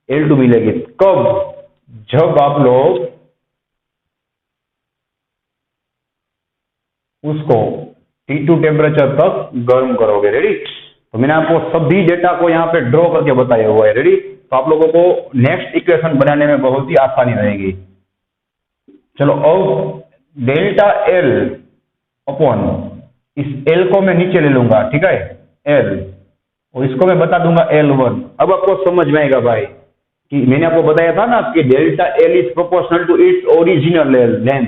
L2 मिलेगी। कब, जब आप लोग उसको T2 टेम्परेचर तक गर्म करोगे। रेडी? तो मैंने आपको सभी डेटा को यहाँ पे ड्रॉ करके बताया हुआ है। रेडी? तो आप लोगों को नेक्स्ट इक्वेशन बनाने में बहुत ही आसानी रहेगी। चलो अब डेल्टा एल अपॉन इस एल को मैं नीचे ले लूंगा, ठीक है, एल, और इसको मैं बता दूंगा L1। अब आपको समझ में आएगा भाई कि मैंने आपको बताया था ना कि delta L is proportional to its original length.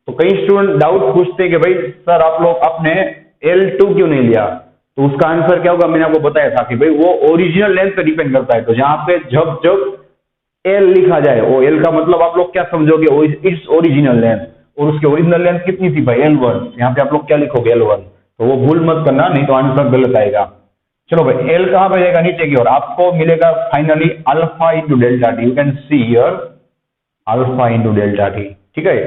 तो कई स्टूडेंट डाउट पूछते हैं कि भाई सर आप लोग आपने L2 क्यों नहीं लिया? तो उसका आंसर क्या होगा? मैंने आपको बताया था कि भाई वो ओरिजिनल लेंथ पे डिपेंड करता है। तो जहां पे जब जब एल लिखा जाए, वो एल का मतलब आप लोग क्या समझोगे? It's original length. और उसकी ओरिजिनल लेंथ कितनी थी भाई? L1। यहाँ पे आप लोग क्या लिखोगे? L1। तो वो भूल मत करना, नहीं तो आंसर गलत आएगा। चलो भाई एल कहां पर जाएगा? नीचे की ओर। आपको मिलेगा finally alpha into delta T. You can see here alpha into delta T, ठीक है।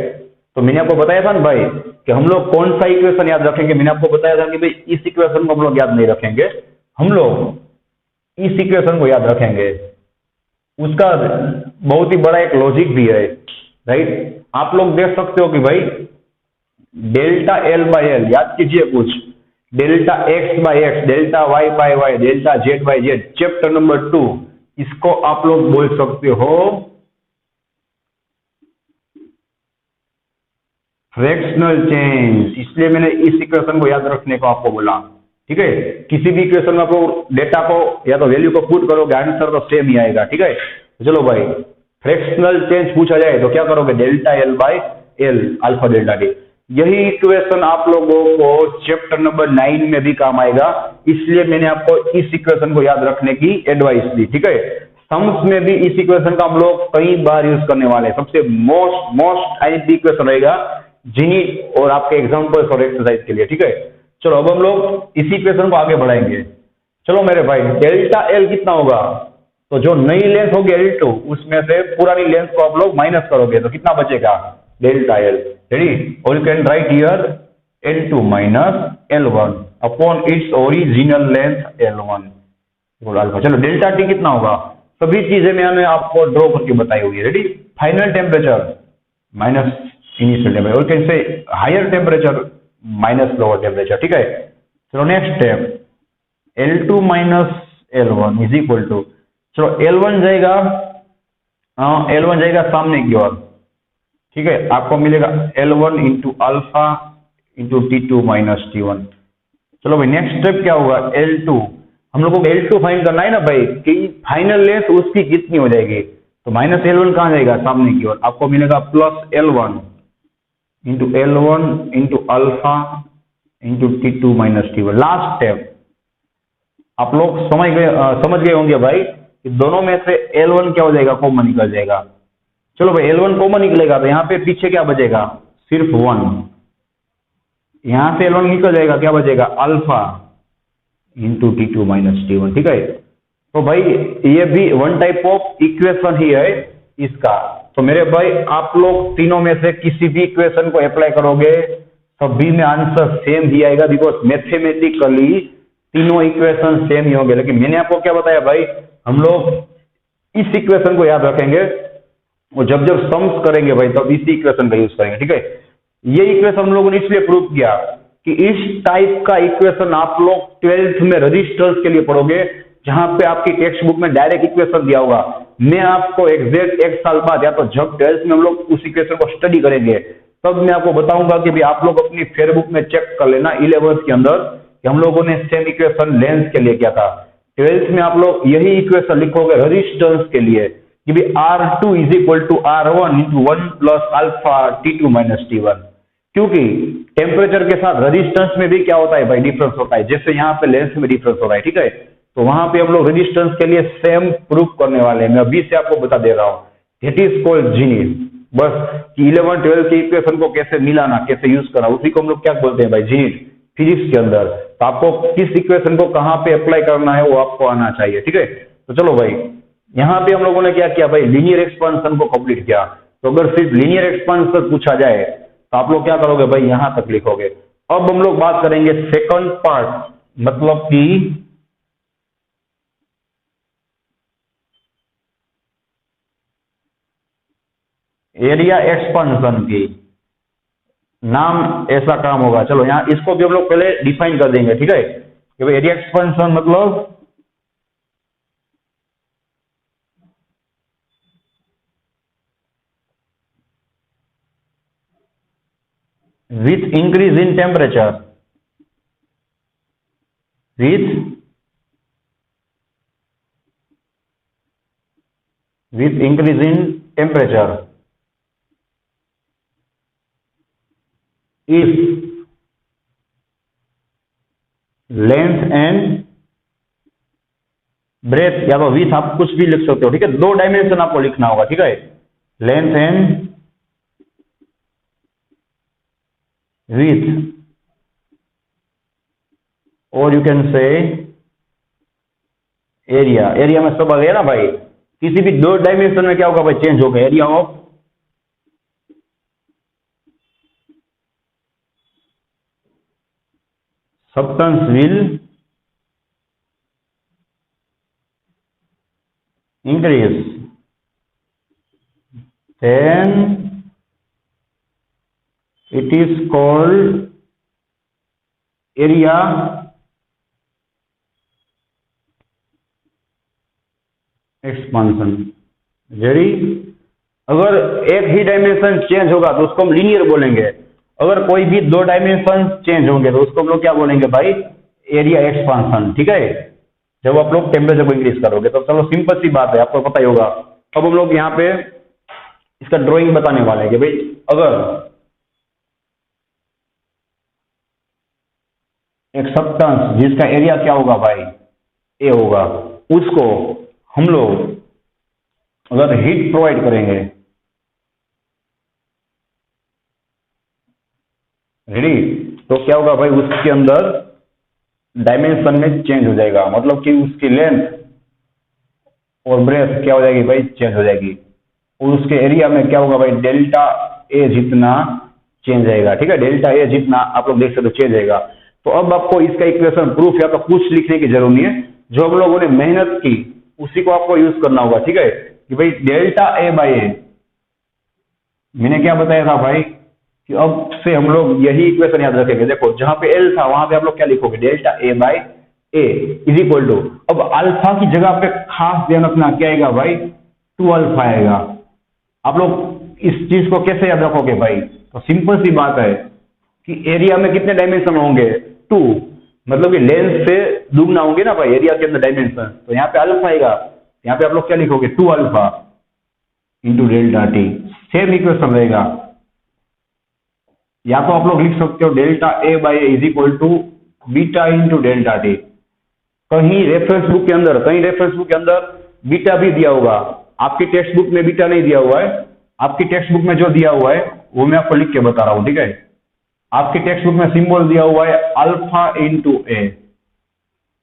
तो मैंने आपको बताया था ना भाई कि हम लोग कौन सा इक्वेशन याद रखेंगे। मैंने आपको बताया था कि भाई इस इक्वेशन को हम लोग याद नहीं रखेंगे, हम लोग इस इक्वेशन को याद रखेंगे। उसका बहुत ही बड़ा एक लॉजिक भी है, राइट? आप लोग देख सकते हो कि भाई डेल्टा एल बाय एल याद कीजिए कुछ, delta X by X, delta Y by Y, delta Z by Z, chapter number 2, इसको आप लोग बोल सकते हो फ्रैक्शनल चेंज। इसलिए मैंने इस इक्वेशन को याद रखने को आपको बोला, ठीक है। किसी भी इक्वेशन में आप लोग डेटा को या तो वैल्यू को पुट करोगे, आंसर तो सेम ही आएगा, ठीक है। तो चलो भाई फ्रैक्शनल चेंज पूछा जाए तो क्या करोगे? Delta L by L, alpha delta T. यही इक्वेशन आप लोगों को चैप्टर नंबर 9 में भी काम आएगा, इसलिए मैंने आपको इस इक्वेशन को याद रखने की एडवाइस दी, ठीक है। सम्स में भी इस इक्वेशन का हम लोग कई बार यूज करने वाले हैं। सबसे मोस्ट आईएमपी इक्वेशन रहेगा जिनी और आपके एग्जाम्पल्स और एक्सरसाइज के लिए, ठीक है। चलो अब हम लोग इसी इक्वेशन को आगे बढ़ाएंगे। चलो मेरे भाई डेल्टा एल कितना होगा? तो जो नई लेंथ होगी L2, उसमें से पुरानी लेंथ को आप लोग माइनस करोगे तो कितना बचेगा? Delta L. रेडी? और you can right here L2 minus L1 upon its original length L1 alpha. चलो डेल्टा टी कितना होगा? सभी चीजें मैंने आपको ड्रॉ करके बताई हुई है। Ready? Final temperature minus initial temperature, और कैसे higher temperature minus lower temperature, ठीक है। चलो next step, L2 minus L1 is equal to, चलो L1 जाएगा, L1 जाएगा सामने की ओर, ठीक है। आपको मिलेगा L1 into alpha into T2 minus T1। चलो भाई नेक्स्ट स्टेप क्या होगा? L2, हम लोगों को L2 फाइंड करना है ना भाई कि फाइनल लेंथ उसकी कितनी हो जाएगी। तो माइनस L1 कहाँ जाएगा? सामने की ओर। आपको मिलेगा plus L1 into alpha into T2 minus T1। Last step आप लोग समझ गए होंगे भाई कि दोनों में से L1 क्या हो जाएगा? कॉमन निकल जाएगा। चलो भाई L1 कॉमन निकलेगा तो यहाँ पे पीछे क्या बचेगा? सिर्फ 1। यहां से L1 निकल जाएगा, क्या बचेगा? Alpha into T2 minus T1, ठीक है। तो भाई ये भी वन टाइप ऑफ इक्वेशन ही है इसका। तो मेरे भाई आप लोग तीनों में से किसी भी इक्वेशन को अप्लाई करोगे सभी में आंसर सेम ही आएगा, बिकॉज मैथमेटिकली तीनों इक्वेशन सेम ही होंगे। लेकिन मैंने आपको क्या बताया भाई, हम लोग इस इक्वेशन को याद रखेंगे और जब जब सम्स करेंगे भाई तब इसी इक्वेशन का यूज करेंगे, ठीक है। ये इक्वेशन हम लोगों ने इसलिए प्रूव किया कि इस टाइप का इक्वेशन आप लोग 12th में रजिस्टर्स के लिए पढ़ोगे, जहां पे आपकी टेक्स्ट बुक में डायरेक्ट इक्वेशन दिया होगा। मैं आपको एग्जैक्ट 1 साल बाद या तो जब 12th में हम लोग उस इक्वेशन को स्टडी करेंगे तब मैं आपको बताऊंगा कि भाई आप लोग अपनी फेयर बुक में चेक कर लेना 11th के अंदर कि हम लोगों ने सेम इक्वेशन लेंथ के लिए किया था। 12th में आप लोग यही इक्वेशन लिखोगे रजिस्टेंस के लिए कि भाई R2 is equal to R1 into 1 plus alpha T2 minus T1। क्योंकि टेम्परेचर के साथ रेजिस्टेंस में भी क्या होता है भाई? डिफरेंस होता है। जैसे यहाँ पे लेंथ में डिफरेंस होता है, ठीक है। तो वहां पे हम लोग रेजिस्टेंस के लिए सेम प्रूफ करने वाले हैं। मैं अभी से आपको बता दे रहा हूँ, इट इज कॉल्ड जीनी। बस कि 11 12 के इक्वेशन को कैसे मिलाना, कैसे यूज करना, उसी को हम लोग क्या बोलते हैं भाई? जीनी फिजिक्स के अंदर। तो आपको किस इक्वेशन को कहाँ पे अप्लाई करना है वो आपको आना चाहिए, ठीक है। तो चलो भाई यहाँ पे हम लोगों ने क्या किया भाई? लीनियर एक्सपेंशन को कंप्लीट किया। तो अगर सिर्फ लीनियर एक्सपेंशन पूछा जाए तो आप लोग क्या करोगे भाई? यहां तक लिखोगे। अब हम लोग बात करेंगे सेकंड पार्ट, मतलब कि एरिया एक्सपेंशन की। नाम ऐसा काम होगा। चलो यहाँ इसको भी हम लोग पहले डिफाइन कर देंगे, ठीक है, कि भाई एरिया एक्सपेंशन मतलब with increase in temperature, with increase in temperature, if length and breadth, या तो विथ आप कुछ भी लिख सकते हो, ठीक है, दो डायमेंशन आपको लिखना होगा, ठीक है, लेंथ एंड विथ, और यू कैन से एरिया। एरिया में सब आ गया ना भाई, किसी भी दो डायमेंशन में क्या होगा भाई, चेंज होगा area of substance will increase, then it is called area expansion। Very, अगर एक ही डायमेंशन चेंज होगा तो उसको हम लीनियर बोलेंगे, अगर कोई भी दो डायमेंशन चेंज होंगे तो उसको हम लोग क्या बोलेंगे भाई, एरिया एक्सपांशन, ठीक है, जब आप लोग टेम्परेचर को इंक्रीज करोगे। तो चलो सिंपल सी बात है, आपको पता ही होगा। अब हम लोग यहाँ पे इसका ड्राइंग बताने वाले हैं कि भाई अगर एक सब्सटेंस जिसका एरिया क्या होगा भाई, ए होगा, उसको हम लोग अगर हीट प्रोवाइड करेंगे, रेडी, तो क्या होगा भाई, उसके अंदर डायमेंशन में चेंज हो जाएगा, मतलब कि उसकी लेंथ और ब्रेथ क्या हो जाएगी भाई, चेंज हो जाएगी, और उसके एरिया में क्या होगा भाई, डेल्टा ए जितना चेंज आएगा, ठीक है, डेल्टा ए जितना आप लोग देख सकते हो चेंज आएगा। तो अब आपको इसका इक्वेशन प्रूफ या तो कुछ लिखने की जरूरत नहीं है, जो हम लोगों ने मेहनत की उसी को आपको यूज करना होगा, ठीक है, कि भाई डेल्टा ए बाई ए, मैंने क्या बताया था भाई, कि अब से हम लोग यही इक्वेशन याद रखेंगे। देखो जहां पे एल था वहां पे आप लोग क्या लिखोगे, delta A by A is equal to, अब अल्फा की जगह पे खास ध्यान रखना क्या आएगा भाई, 2 अल्फा आएगा। आप लोग इस चीज को कैसे याद रखोगे भाई, तो सिंपल सी बात है कि एरिया में कितने डायमेंशन होंगे, 2, मतलब कि लेंथ से दुगना होंगे ना भाई एरिया के अंदर डायमेंशन, तो यहाँ पे अल्फा आएगा, यहाँ पे आप लोग क्या लिखोगे, 2 alpha into delta T, same equation रहेगा। या तो आप लोग लिख सकते हो delta A by A is equal to beta into delta T, कहीं रेफरेंस बुक के अंदर, कहीं रेफरेंस बुक के अंदर बीटा भी दिया होगा, आपकी टेक्स्ट बुक में बीटा नहीं दिया हुआ है, आपकी टेक्स्ट बुक में जो दिया हुआ है वो मैं आपको लिख के बता रहा हूं, ठीक है, आपकी टेक्स्ट बुक में सिंबल दिया हुआ है अल्फा इंटू ए,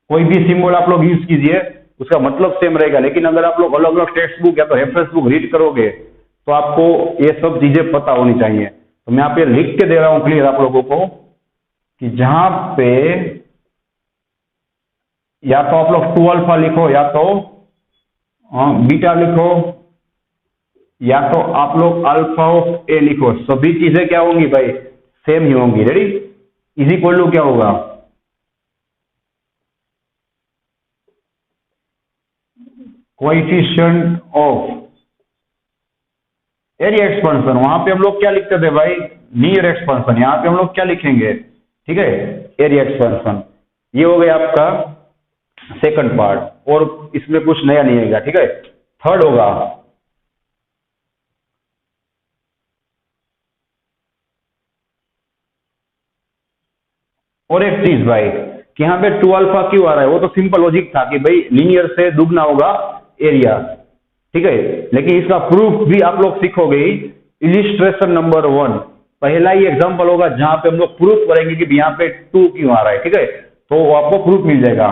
कोई भी सिंबल आप लोग यूज कीजिए उसका मतलब सेम रहेगा, लेकिन अगर आप लोग अलग अलग टेक्स्ट बुक या तो रेफरेंस बुक रीड करोगे तो आपको ये सब चीजें पता होनी चाहिए। तो मैं आप ये लिख के दे रहा हूं क्लियर आप लोगों को, कि जहां पे या तो आप लोग 2 अल्फा लिखो, या तो बीटा लिखो, या तो आप लोग अल्फा ऑफ ए लिखो, सभी चीजें क्या होंगी भाई, सेम ही होंगी, रेडी, इज इक्वल टू क्या होगा, कोएफिशिएंट ऑफ एरिया एक्सपेंशन। वहां पे हम लोग क्या लिखते थे भाई, नियर एक्सपेंशन, यहां पे हम लोग क्या लिखेंगे, ठीक है, एरिया एक्सपेंशन। ये हो गया आपका सेकंड पार्ट, और इसमें कुछ नया नहीं आएगा, ठीक है। थर्ड होगा और एक चीज भाई, कि यहाँ पे 2 अल्फा क्यों आ रहा है, वो तो सिंपल लॉजिक था कि भाई लीनियर से दुगना होगा एरिया, ठीक है, लेकिन इसका प्रूफ भी आप लोग सीखोगे इलिस्ट्रेशन नंबर 1, पहला ही एग्जांपल होगा जहां पे हम लोग प्रूफ करेंगे कि यहाँ पे 2 क्यों आ रहा है, ठीक है, तो वो आपको प्रूफ मिल जाएगा।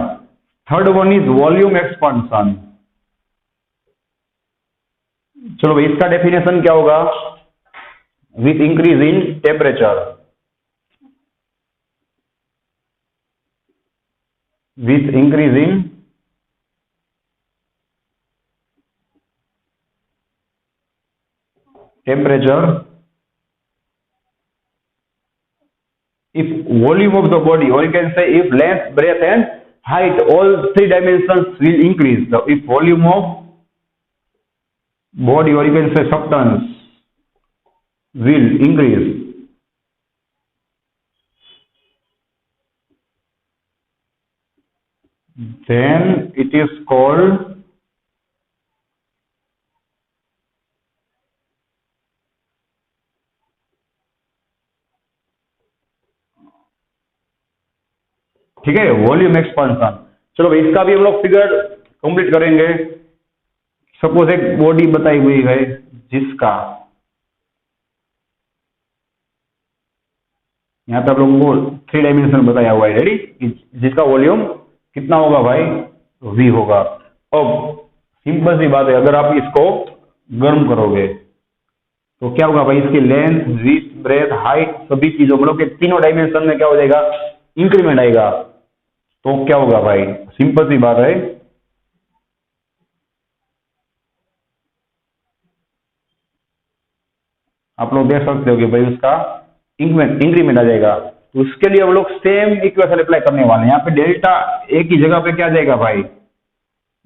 Third one is volume expansion. चलो भाई इसका डेफिनेशन क्या होगा, with increase in temperature, with increasing temperature volume of the body, or you can say if length, breadth and height, all three dimensions will increase. So if volume of body, or you can say substance, will increase, then it is called ठीक है volume expansion. चलो भाई इसका भी हम लोग figure complete करेंगे। Suppose एक बॉडी बताई हुई है जिसका यहाँ पे आप लोगों को 3 डायमेंशन बताया हुआ है, रेडी, जिसका वॉल्यूम कितना होगा भाई, v होगा। अब सिंपल सी बात है, अगर आप इसको गर्म करोगे तो क्या होगा भाई, इसकी लेंथ, विड्थ, ब्रेथ, हाइट, सभी चीजों मतलब कि तीनों डायमेंशन में क्या हो जाएगा, इंक्रीमेंट आएगा। तो क्या होगा भाई, सिंपल सी बात है, आप लोग देख सकते हो कि भाई उसका इंक्रीमेंट आ जाएगा। तो उसके लिए हम लोग सेम इक्वेशन अप्लाई करने वाले हैं। यहाँ पे डेल्टा एक ही जगह पे क्या जाएगा भाई,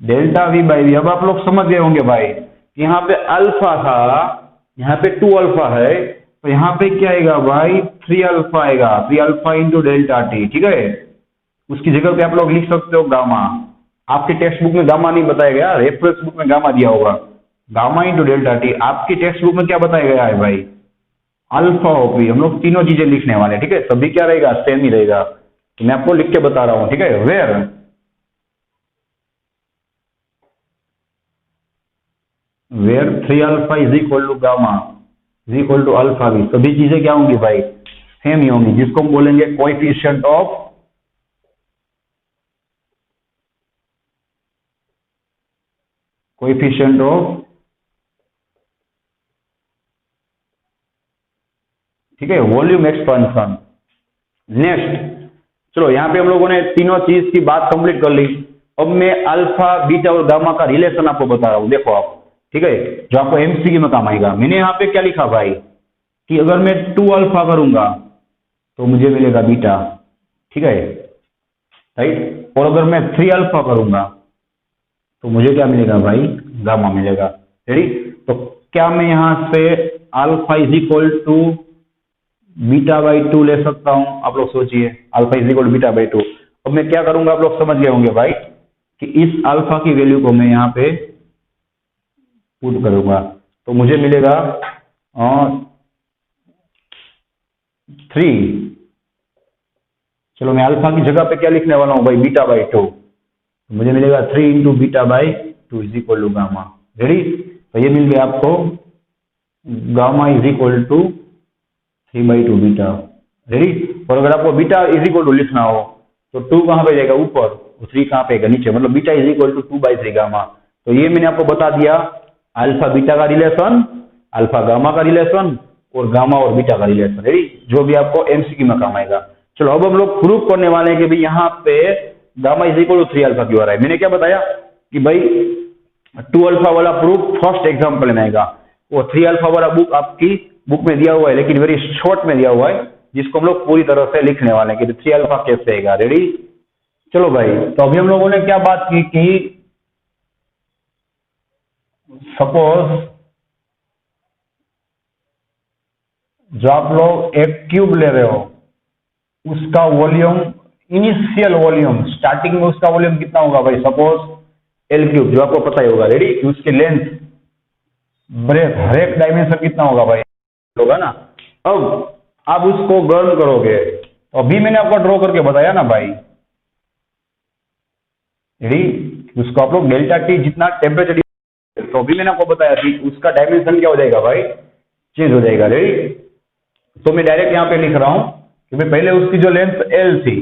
डेल्टा v बाई वी। अब आप लोग समझ गए होंगे भाई कि यहाँ पे अल्फा था, यहाँ पे 2 अल्फा है, तो यहाँ पे क्या आएगा भाई, 3 अल्फा आएगा, 3 अल्फा इंटू डेल्टा टी, ठीक है। उसकी जगह पे आप लोग लिख सकते हो गामा। आपके टेक्स्ट बुक में गामा नहीं बताया गया, रेफरेंस बुक में गामा दिया होगा, गामा इंटू डेल्टा टी। आपकी टेक्स्ट बुक में क्या बताया गया है भाई, अल्फा ऑफ वी। हम लोग तीनों चीजें लिखने वाले, ठीक है, सभी क्या रहेगा, सेम ही रहेगा। तो मैं आपको लिख के बता रहा हूं, ठीक है। Where 3 alpha is equal to gamma is equal to alpha V, सभी चीजें क्या होंगी भाई, सेम ही होंगी, जिसको हम बोलेंगे कोएफिशिएंट ऑफ ठीक है वॉल्यूम एक्सपेंशन। नेक्स्ट चलो यहाँ पे हम लोगों ने तीनों चीज की बात कंप्लीट कर ली। अब मैं अल्फा, बीटा और गामा का रिलेशन आपको बता रहा हूं, देखो आप, ठीक है, जो आपको एमसीक्यू में काम आएगा। मैंने यहाँ पे क्या लिखा भाई कि अगर मैं 2 अल्फा करूंगा तो मुझे मिलेगा बीटा, ठीक है, राइट। और अगर मैं 3 अल्फा करूंगा तो मुझे क्या मिलेगा भाई, गामा मिलेगा, रेडी। तो क्या मैं यहां से alpha is equal to beta by 2 ले सकता हूं, आप लोग सोचिए, alpha is equal to beta by 2। अब मैं क्या करूंगा, आप लोग समझ गए होंगे भाई कि इस अल्फा की वैल्यू को मैं यहाँ पे पुट करूंगा तो मुझे मिलेगा 3। चलो मैं अल्फा की जगह पे क्या लिखने वाला हूं भाई, बीटा बाई 2, तो मुझे मिलेगा 3 into beta by 2 is equal to gamma, ready. तो ये मिल गया आपको gamma is equal to 3/2 beta, ready. और अगर आपको बीटा इज इक्वल टू लिखना हो तो 2 कहां पे जाएगा, ऊपर, और 3 कहां पे नीचे, मतलब beta is equal to 2/3 gamma. तो ये मैंने आपको बता दिया अल्फा बीटा का रिलेशन, अल्फा गामा का रिलेशन, और गामा और बीटा का रिलेशन, रेडी, जो भी आपको एमसीक्यू में काम आएगा। चलो अब हम लोग प्रूफ करने वाले हैं कि भाई यहाँ पे gamma is equal to 3 alpha क्यों आ रहा है। मैंने क्या बताया कि भाई 2 अल्फा वाला प्रूफ फर्स्ट एग्जाम्पल में आएगा, वो 3 अल्फा वाला बुक आपकी बुक में दिया हुआ है, लेकिन वेरी शॉर्ट में दिया हुआ है, जिसको हम लोग पूरी तरह से लिखने वाले हैं कि 3 अल्फा कैसे आएगा, रेडी। चलो भाई, तो अभी हम लोगों ने क्या बात की कि सपोज जो आप लोग एक क्यूब ले रहे हो, उसका वॉल्यूम, इनिशियल वॉल्यूम, स्टार्टिंग में उसका वॉल्यूम कितना होगा भाई, सपोज एल क्यूब, जो आपको पता ही होगा, रेडी। उसकी लेंथ, ब्रेथ, हर एक डायमेंशन कितना होगा भाई, होगा ना। अब आप उसको गर्म करोगे तो अभी मैंने आपको ड्रॉ करके बताया ना भाई, रेडी। उसको आप लोग डेल्टा टी जितना टेम्परेचर, तो अभी मैंने आपको बताया कि उसका डायमेंशन क्या हो जाएगा भाई, चेंज हो जाएगा, रेडी। तो मैं डायरेक्ट यहाँ पे लिख रहा हूं कि भाई पहले उसकी जो लेंथ एल थी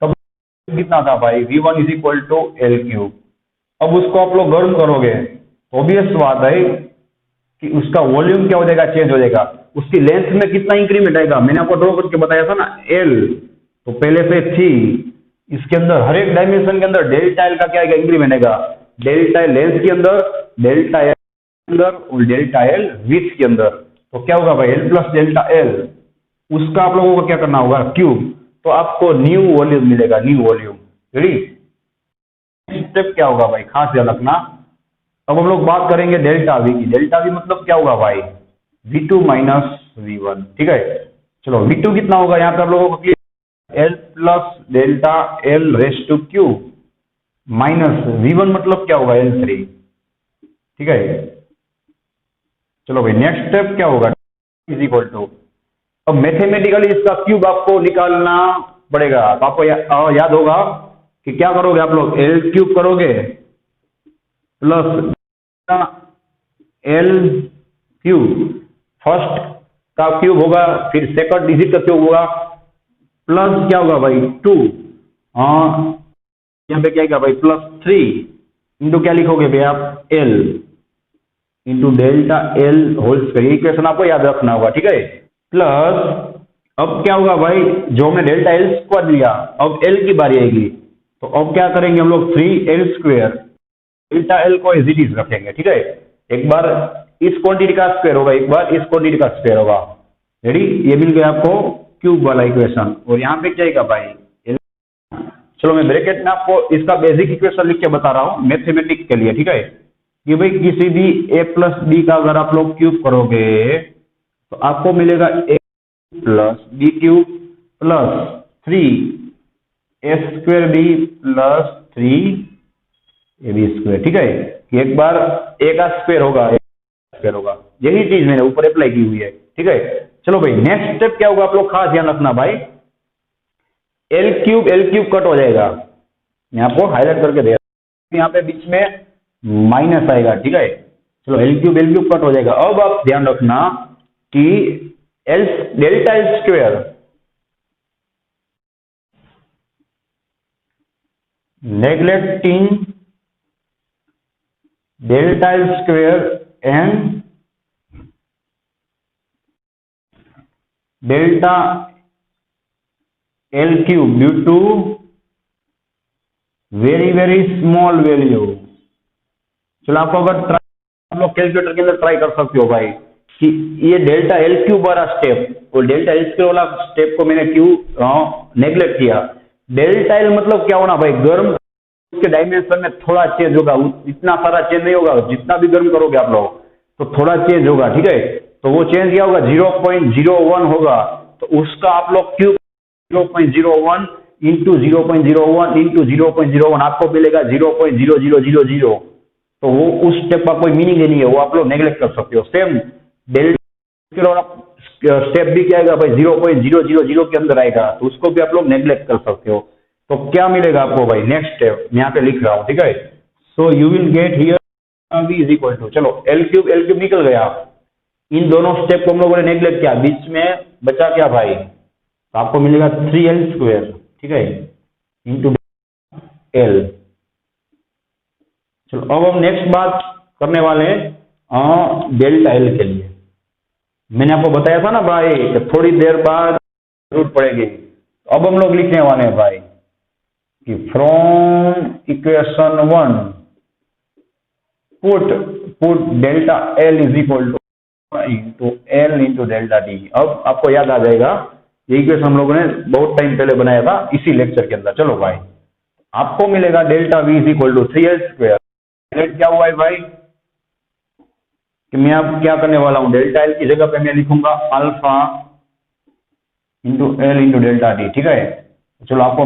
तब कितना था भाई, v1 is equal to L cube. अब उसको आप लोग गर्म करोगे, ऑब्वियस बात है कि उसका वॉल्यूम क्या हो जाएगा, चेंज हो जाएगा। उसकी लेंथ में कितना इंक्रीमेंट आएगा, मैंने आपको ड्रॉ करके बताया था ना, एल, तो पहले से थी, इसके अंदर हर एक डायमेंशन के अंदर डेल्टा एल का क्या आएगा, इंक्रीमेंट आएगा। डेल्टा एल लेंथ के अंदर, डेल्टा एल के अंदर, और डेल्टा एल विड्थ के अंदर। तो क्या होगा भाई, एल प्लस डेल्टा एल उसका आप लोगों को क्या करना होगा, क्यूब, तो आपको न्यू वॉल्यूम मिलेगा, न्यू वॉल्यूम। रेडी? स्टेप क्या होगा भाई, खास ध्यान रखना। अब हम लोग बात करेंगे डेल्टा वी की। डेल्टा वी मतलब क्या होगा भाई, V2 माइनस V1। ठीक है, चलो V2 कितना होगा यहाँ पे आप लोगों को clear, L plus delta L raise two cube minus V1 मतलब क्या होगा, L3। ठीक है, चलो भाई नेक्स्ट स्टेप क्या होगा, इज इक्वल टू, अब मैथमेटिकली इसका क्यूब आपको निकालना पड़ेगा। तो आपको याद होगा कि क्या करोगे आप लोग, एल क्यूब करोगे प्लस एल क्यूब, फर्स्ट का क्यूब होगा, फिर सेकंड डिजिट का क्यूब होगा, प्लस क्या होगा भाई 2, यहाँ पे क्या होगा भाई +3 इंटू क्या लिखोगे भाई आप, L into delta L whole square. Equation आपको याद रखना होगा। ठीक है, प्लस अब क्या होगा भाई, जो हमने डेल्टा एल स्क्वायर दिया, अब एल की बारी आएगी, तो अब क्या करेंगे हम लोग 3L स्क्वायर, डेल्टा एल को एज इट इज रखेंगे। ठीक है, एक बार इस क्वांटिटी का स्क्वायर होगा, एक बार इस क्वांटिटी का स्क्वायर होगा। रेडी? ये मिल गया आपको क्यूब वाला इक्वेशन। और यहाँ पे क्या आएगा भाई, L। चलो मैं ब्रैकेट में आपको इसका बेसिक इक्वेशन लिख के बता रहा हूँ मैथमेटिक्स के लिए। ठीक है, कि भाई किसी भी a प्लस बी का अगर आप लोग क्यूब करोगे तो आपको मिलेगा a plus B cube plus 3 a square B plus 3ab square. ठीक है, कि एक बार a का स्क्वायर होगा, स्क्वायर होगा, यही चीज मैंने ऊपर अप्लाई की हुई है। ठीक है, चलो भाई नेक्स्ट स्टेप क्या होगा, आप लोग खास ध्यान रखना भाई, एल क्यूब कट हो जाएगा। मैं आपको हाईलाइट करके दे रहा हूं, यहाँ पे बीच में माइनस आएगा। ठीक है, चलो एल क्यूब कट हो जाएगा। अब आप ध्यान रखना कि L delta L square neglecting delta L square and delta L cube due to very small value. चलो आपको अगर आप लोग कैलकुलेटर के अंदर ट्राई कर सकते हो भाई कि ये डेल्टा एल क्यूब वाला स्टेप और डेल्टा एल स्क्वायर वाला स्टेप को मैंने क्यों नेग्लेक्ट किया। डेल्टा एल मतलब क्या होना भाई, गर्म उसके डायमेंशन में थोड़ा चेंज होगा, इतना सारा चेंज नहीं होगा, जितना भी गर्म करोगे आप लोग तो थोड़ा चेंज होगा। ठीक है, तो वो चेंज क्या होगा 0.01 होगा, तो उसका आप लोग क्यूब 0.01 इंटू 0.01 इंटू 0.01 आपको मिलेगा 0.0000। तो वो उस स्टेप का कोई मीनिंग ही नहीं है, वो आप लोग नेग्लेक्ट कर सकते हो। सेम डेल्टा स्टेप भी क्या आएगा भाई 0.000 के अंदर आएगा, तो उसको भी आप लोग नेग्लेक्ट कर सकते हो। तो क्या मिलेगा आपको भाई, नेक्स्ट स्टेप मैं यहाँ पे लिख रहा हूँ। ठीक है, so you will get here v is equal to, चलो एल क्यूब निकल गया, इन दोनों स्टेप को हम लोगों ने नेग्लेक्ट किया, बीच में बचा क्या भाई, तो आपको मिलेगा 3L स्क्वायर। ठीक है, इंटू एल। चलो अब हम नेक्स्ट बात करने वाले हैं डेल्टा एल के लिए। मैंने आपको बताया था ना भाई कि थोड़ी देर बाद जरूरत पड़ेगी। तो अब हम लोग लिखने वाले हैं भाई कि from equation 1 put delta L is equal two into L into delta D. अब आपको याद आ जाएगा, ये इक्वेशन हम लोगों ने बहुत टाइम पहले बनाया था इसी लेक्चर के अंदर। चलो भाई आपको मिलेगा delta V is equal to 3L square. क्या हुआ है भाई कि मैं अब क्या करने वाला हूं, डेल्टा एल की जगह पे मैं लिखूंगा alpha into L into delta D. ठीक है, चलो आपको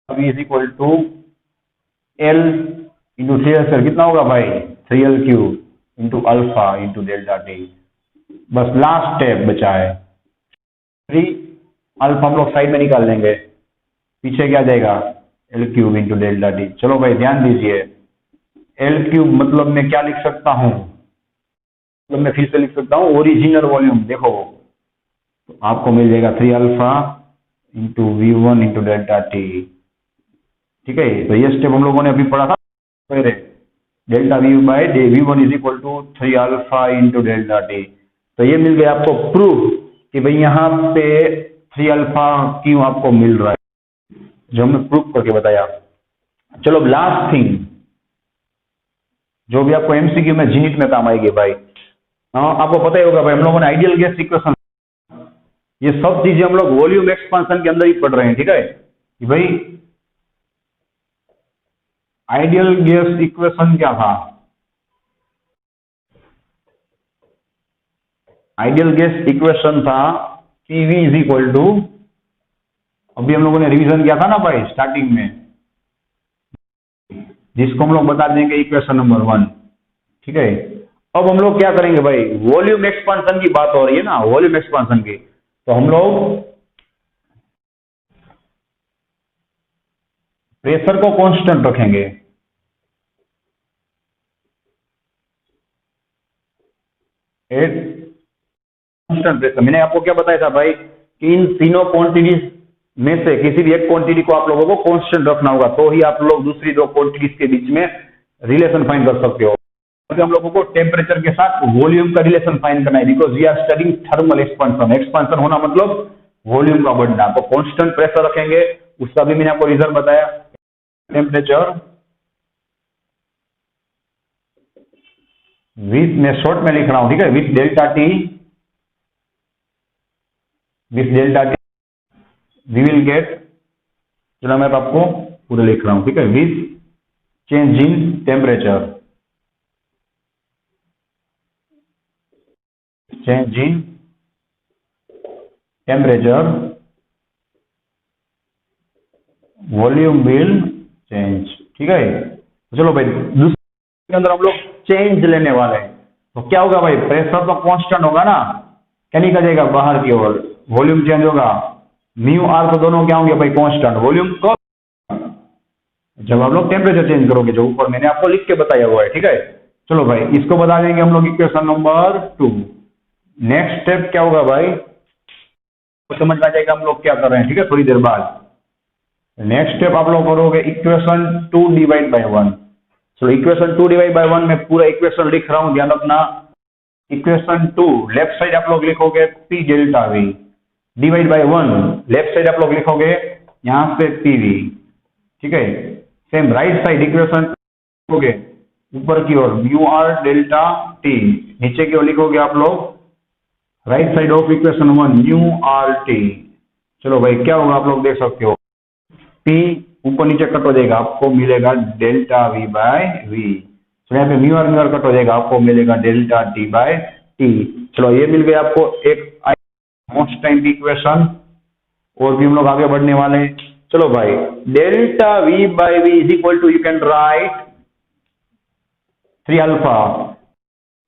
V is equal to L into 3L square कितना होगा भाई 3L cube into alpha into delta D. बस लास्ट स्टेप बचा है, 3 अल्फा हम लोग साइड में निकाल लेंगे, पीछे क्या जाएगा L cube into delta D. चलो भाई ध्यान दीजिए, एल क्यूब मतलब मैं क्या लिख सकता हूं, मतलब मैं फिर से लिख सकता हूं ओरिजिनल वॉल्यूम। देखो तो आपको मिल जाएगा 3 alpha into V1 into delta T. ठीक है, तो ये स्टेप हम लोगों ने अभी पढ़ा था पहले, delta V by V1 is equal to 3 alpha into delta T. तो ये मिल गया आपको प्रूफ कि भाई यहाँ पे 3 अल्फा क्यों आपको मिल रहा है, जो हमने प्रूफ करके बताया। चलो लास्ट थिंग जो भी आपको एमसीक्यू में जीनिट में काम आएगी भाई, आपको पता ही होगा भाई हम लोगों ने आइडियल गैस इक्वेशन ये सब चीजें हम लोग वॉल्यूम एक्सपांशन के अंदर ही पढ़ रहे हैं, ठीक है, कि भाई आइडियल गैस इक्वेशन क्या था? आइडियल गैस इक्वेशन था पीवी इज इक्वल टू, अभी हम लोगों ने रिवीजन किया था ना भाई स्टार्टिंग में, जिसको हम लोग बता देंगे इक्वेशन नंबर 1, ठीक है। अब हम लोग क्या करेंगे भाई, वॉल्यूम एक्सपांशन की बात हो रही है ना, वॉल्यूम एक्सपांशन की, तो हम लोग प्रेशर को कांस्टेंट रखेंगे, एट कांस्टेंट प्रेशर। मैंने आपको क्या बताया था भाई कि इन तीनों क्वांटिटीज में से किसी भी एक क्वांटिटी को आप लोगों को कांस्टेंट रखना होगा, तो ही आप लोग दूसरी दो क्वांटिटीज के बीच में रिलेशन फाइंड कर सकते हो। तो हम लोगों को टेम्परेचर के साथ वॉल्यूम का रिलेशन फाइंड करना है, because we are studying thermal expansion. Expansion होना मतलब वॉल्यूम का बढ़ना, तो कांस्टेंट प्रेशर रखेंगे, उसका भी मैंने आपको रीजन बताया। टेम्परेचर विथ, मैं शॉर्ट में लिख रहा हूं, ठीक है, with delta T, with delta T V will get, चलो मैं आपको पूरा लिख रहा हूं, ठीक है, with change in temperature, change in temperature volume will change, ठीक है। तो चलो भाई दूसरे के अंदर हम लोग चेंज लेने वाले हैं, तो क्या होगा भाई, प्रेशर तो कांस्टेंट होगा ना, क्या निकल जाएगा बाहर की ओर, वॉल्यूम चेंज होगा, म्यू आर, तो दोनों क्या होंगे भाई कांस्टेंट। वॉल्यूम को जब आप लोग टेम्परेचर चेंज करोगे, जो ऊपर मैंने आपको लिख के बताया हुआ है, ठीक है। चलो भाई इसको बता देंगे हम लोग इक्वेशन नंबर 2। नेक्स्ट स्टेप क्या होगा भाई, तो समझ में आ जाएगा हम लोग क्या कर रहे हैं, ठीक है, थोड़ी देर बाद। नेक्स्ट स्टेप आप लोग करोगे इक्वेशन 2 डिवाइड बाय 1। चलो इक्वेशन 2 डिवाइड बाय 1 में पूरा इक्वेशन लिख रहा हूं, ध्यान रखना। इक्वेशन 2 लेफ्ट साइड आप लोग लिखोगे P delta we, divide by 1 left side आप लोग लिखोगे यहां से पीवी, ठीक है। सेम राइट साइड इक्वेशन लिखोगे ऊपर की ओर म्यू आर डेल्टा टी, नीचे की ओर लिखोगे आप लोग right side of equation 1 mu R T. चलो भाई क्या होगा आप लोग देख सकते हो, P ऊपर नीचे कट हो जाएगा, आपको मिलेगा डेल्टा V बाय वी। चलो यहाँ पे म्यू आर कट हो जाएगा, आपको मिलेगा डेल्टा टी बाय टी। चलो ये मिल गया आपको एक मोस्ट टाइम की इक्वेशन, और भी हम लोग आगे बढ़ने वाले हैं। चलो भाई delta V by V is equal to, you can write 3 alpha.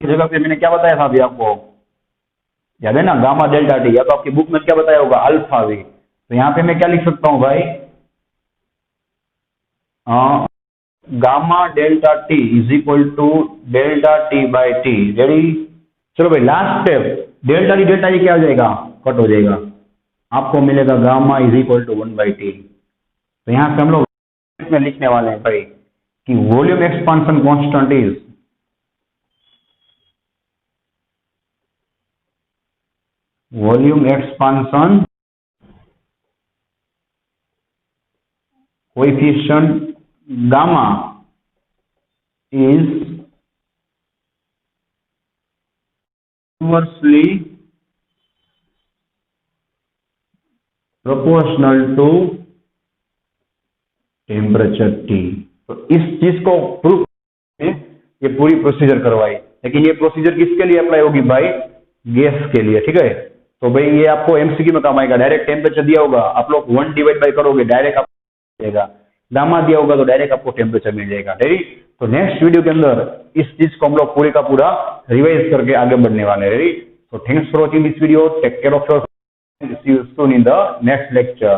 इस जगह पे मैंने क्या बताया था अभी आपको, याद है ना, गामा डेल्टा टी, या तो आपकी बुक में क्या बताया होगा अल्फा वी। तो यहाँ पे मैं क्या लिख सकता हूँ भाई, gamma delta T is equal to delta T by T. Ready. चलो भाई लास्ट स्टेप, डेल्टा टी क्या हो जाएगा, कट हो जाएगा, आपको मिलेगा gamma is equal to 1 by T. तो यहां से हम लोग में लिखने वाले हैं भाई कि volume expansion constant is volume expansion coefficient gamma is inversely proportional to temperature T। तो इस चीज को प्रूफ ये पूरी प्रोसीजर करवाई, लेकिन ये प्रोसीजर किसके लिए अप्लाई होगी भाई, गैस के लिए, ठीक है। तो भाई ये आपको एमसीक्यू में काम आएगा, डायरेक्ट टेम्परेचर दिया होगा, आप लोग 1 डिवाइड बाई करोगे, डायरेक्ट आपको मिलेगा, गामा दिया होगा तो डायरेक्ट आपको टेम्परेचर मिल जाएगा। रेडी। तो नेक्स्ट वीडियो के अंदर इस चीज को हम लोग पूरे का पूरा रिवाइज करके आगे बढ़ने वाले हैं। रेडी। तो thanks for watching this video, take care of your, see you soon in the next lecture.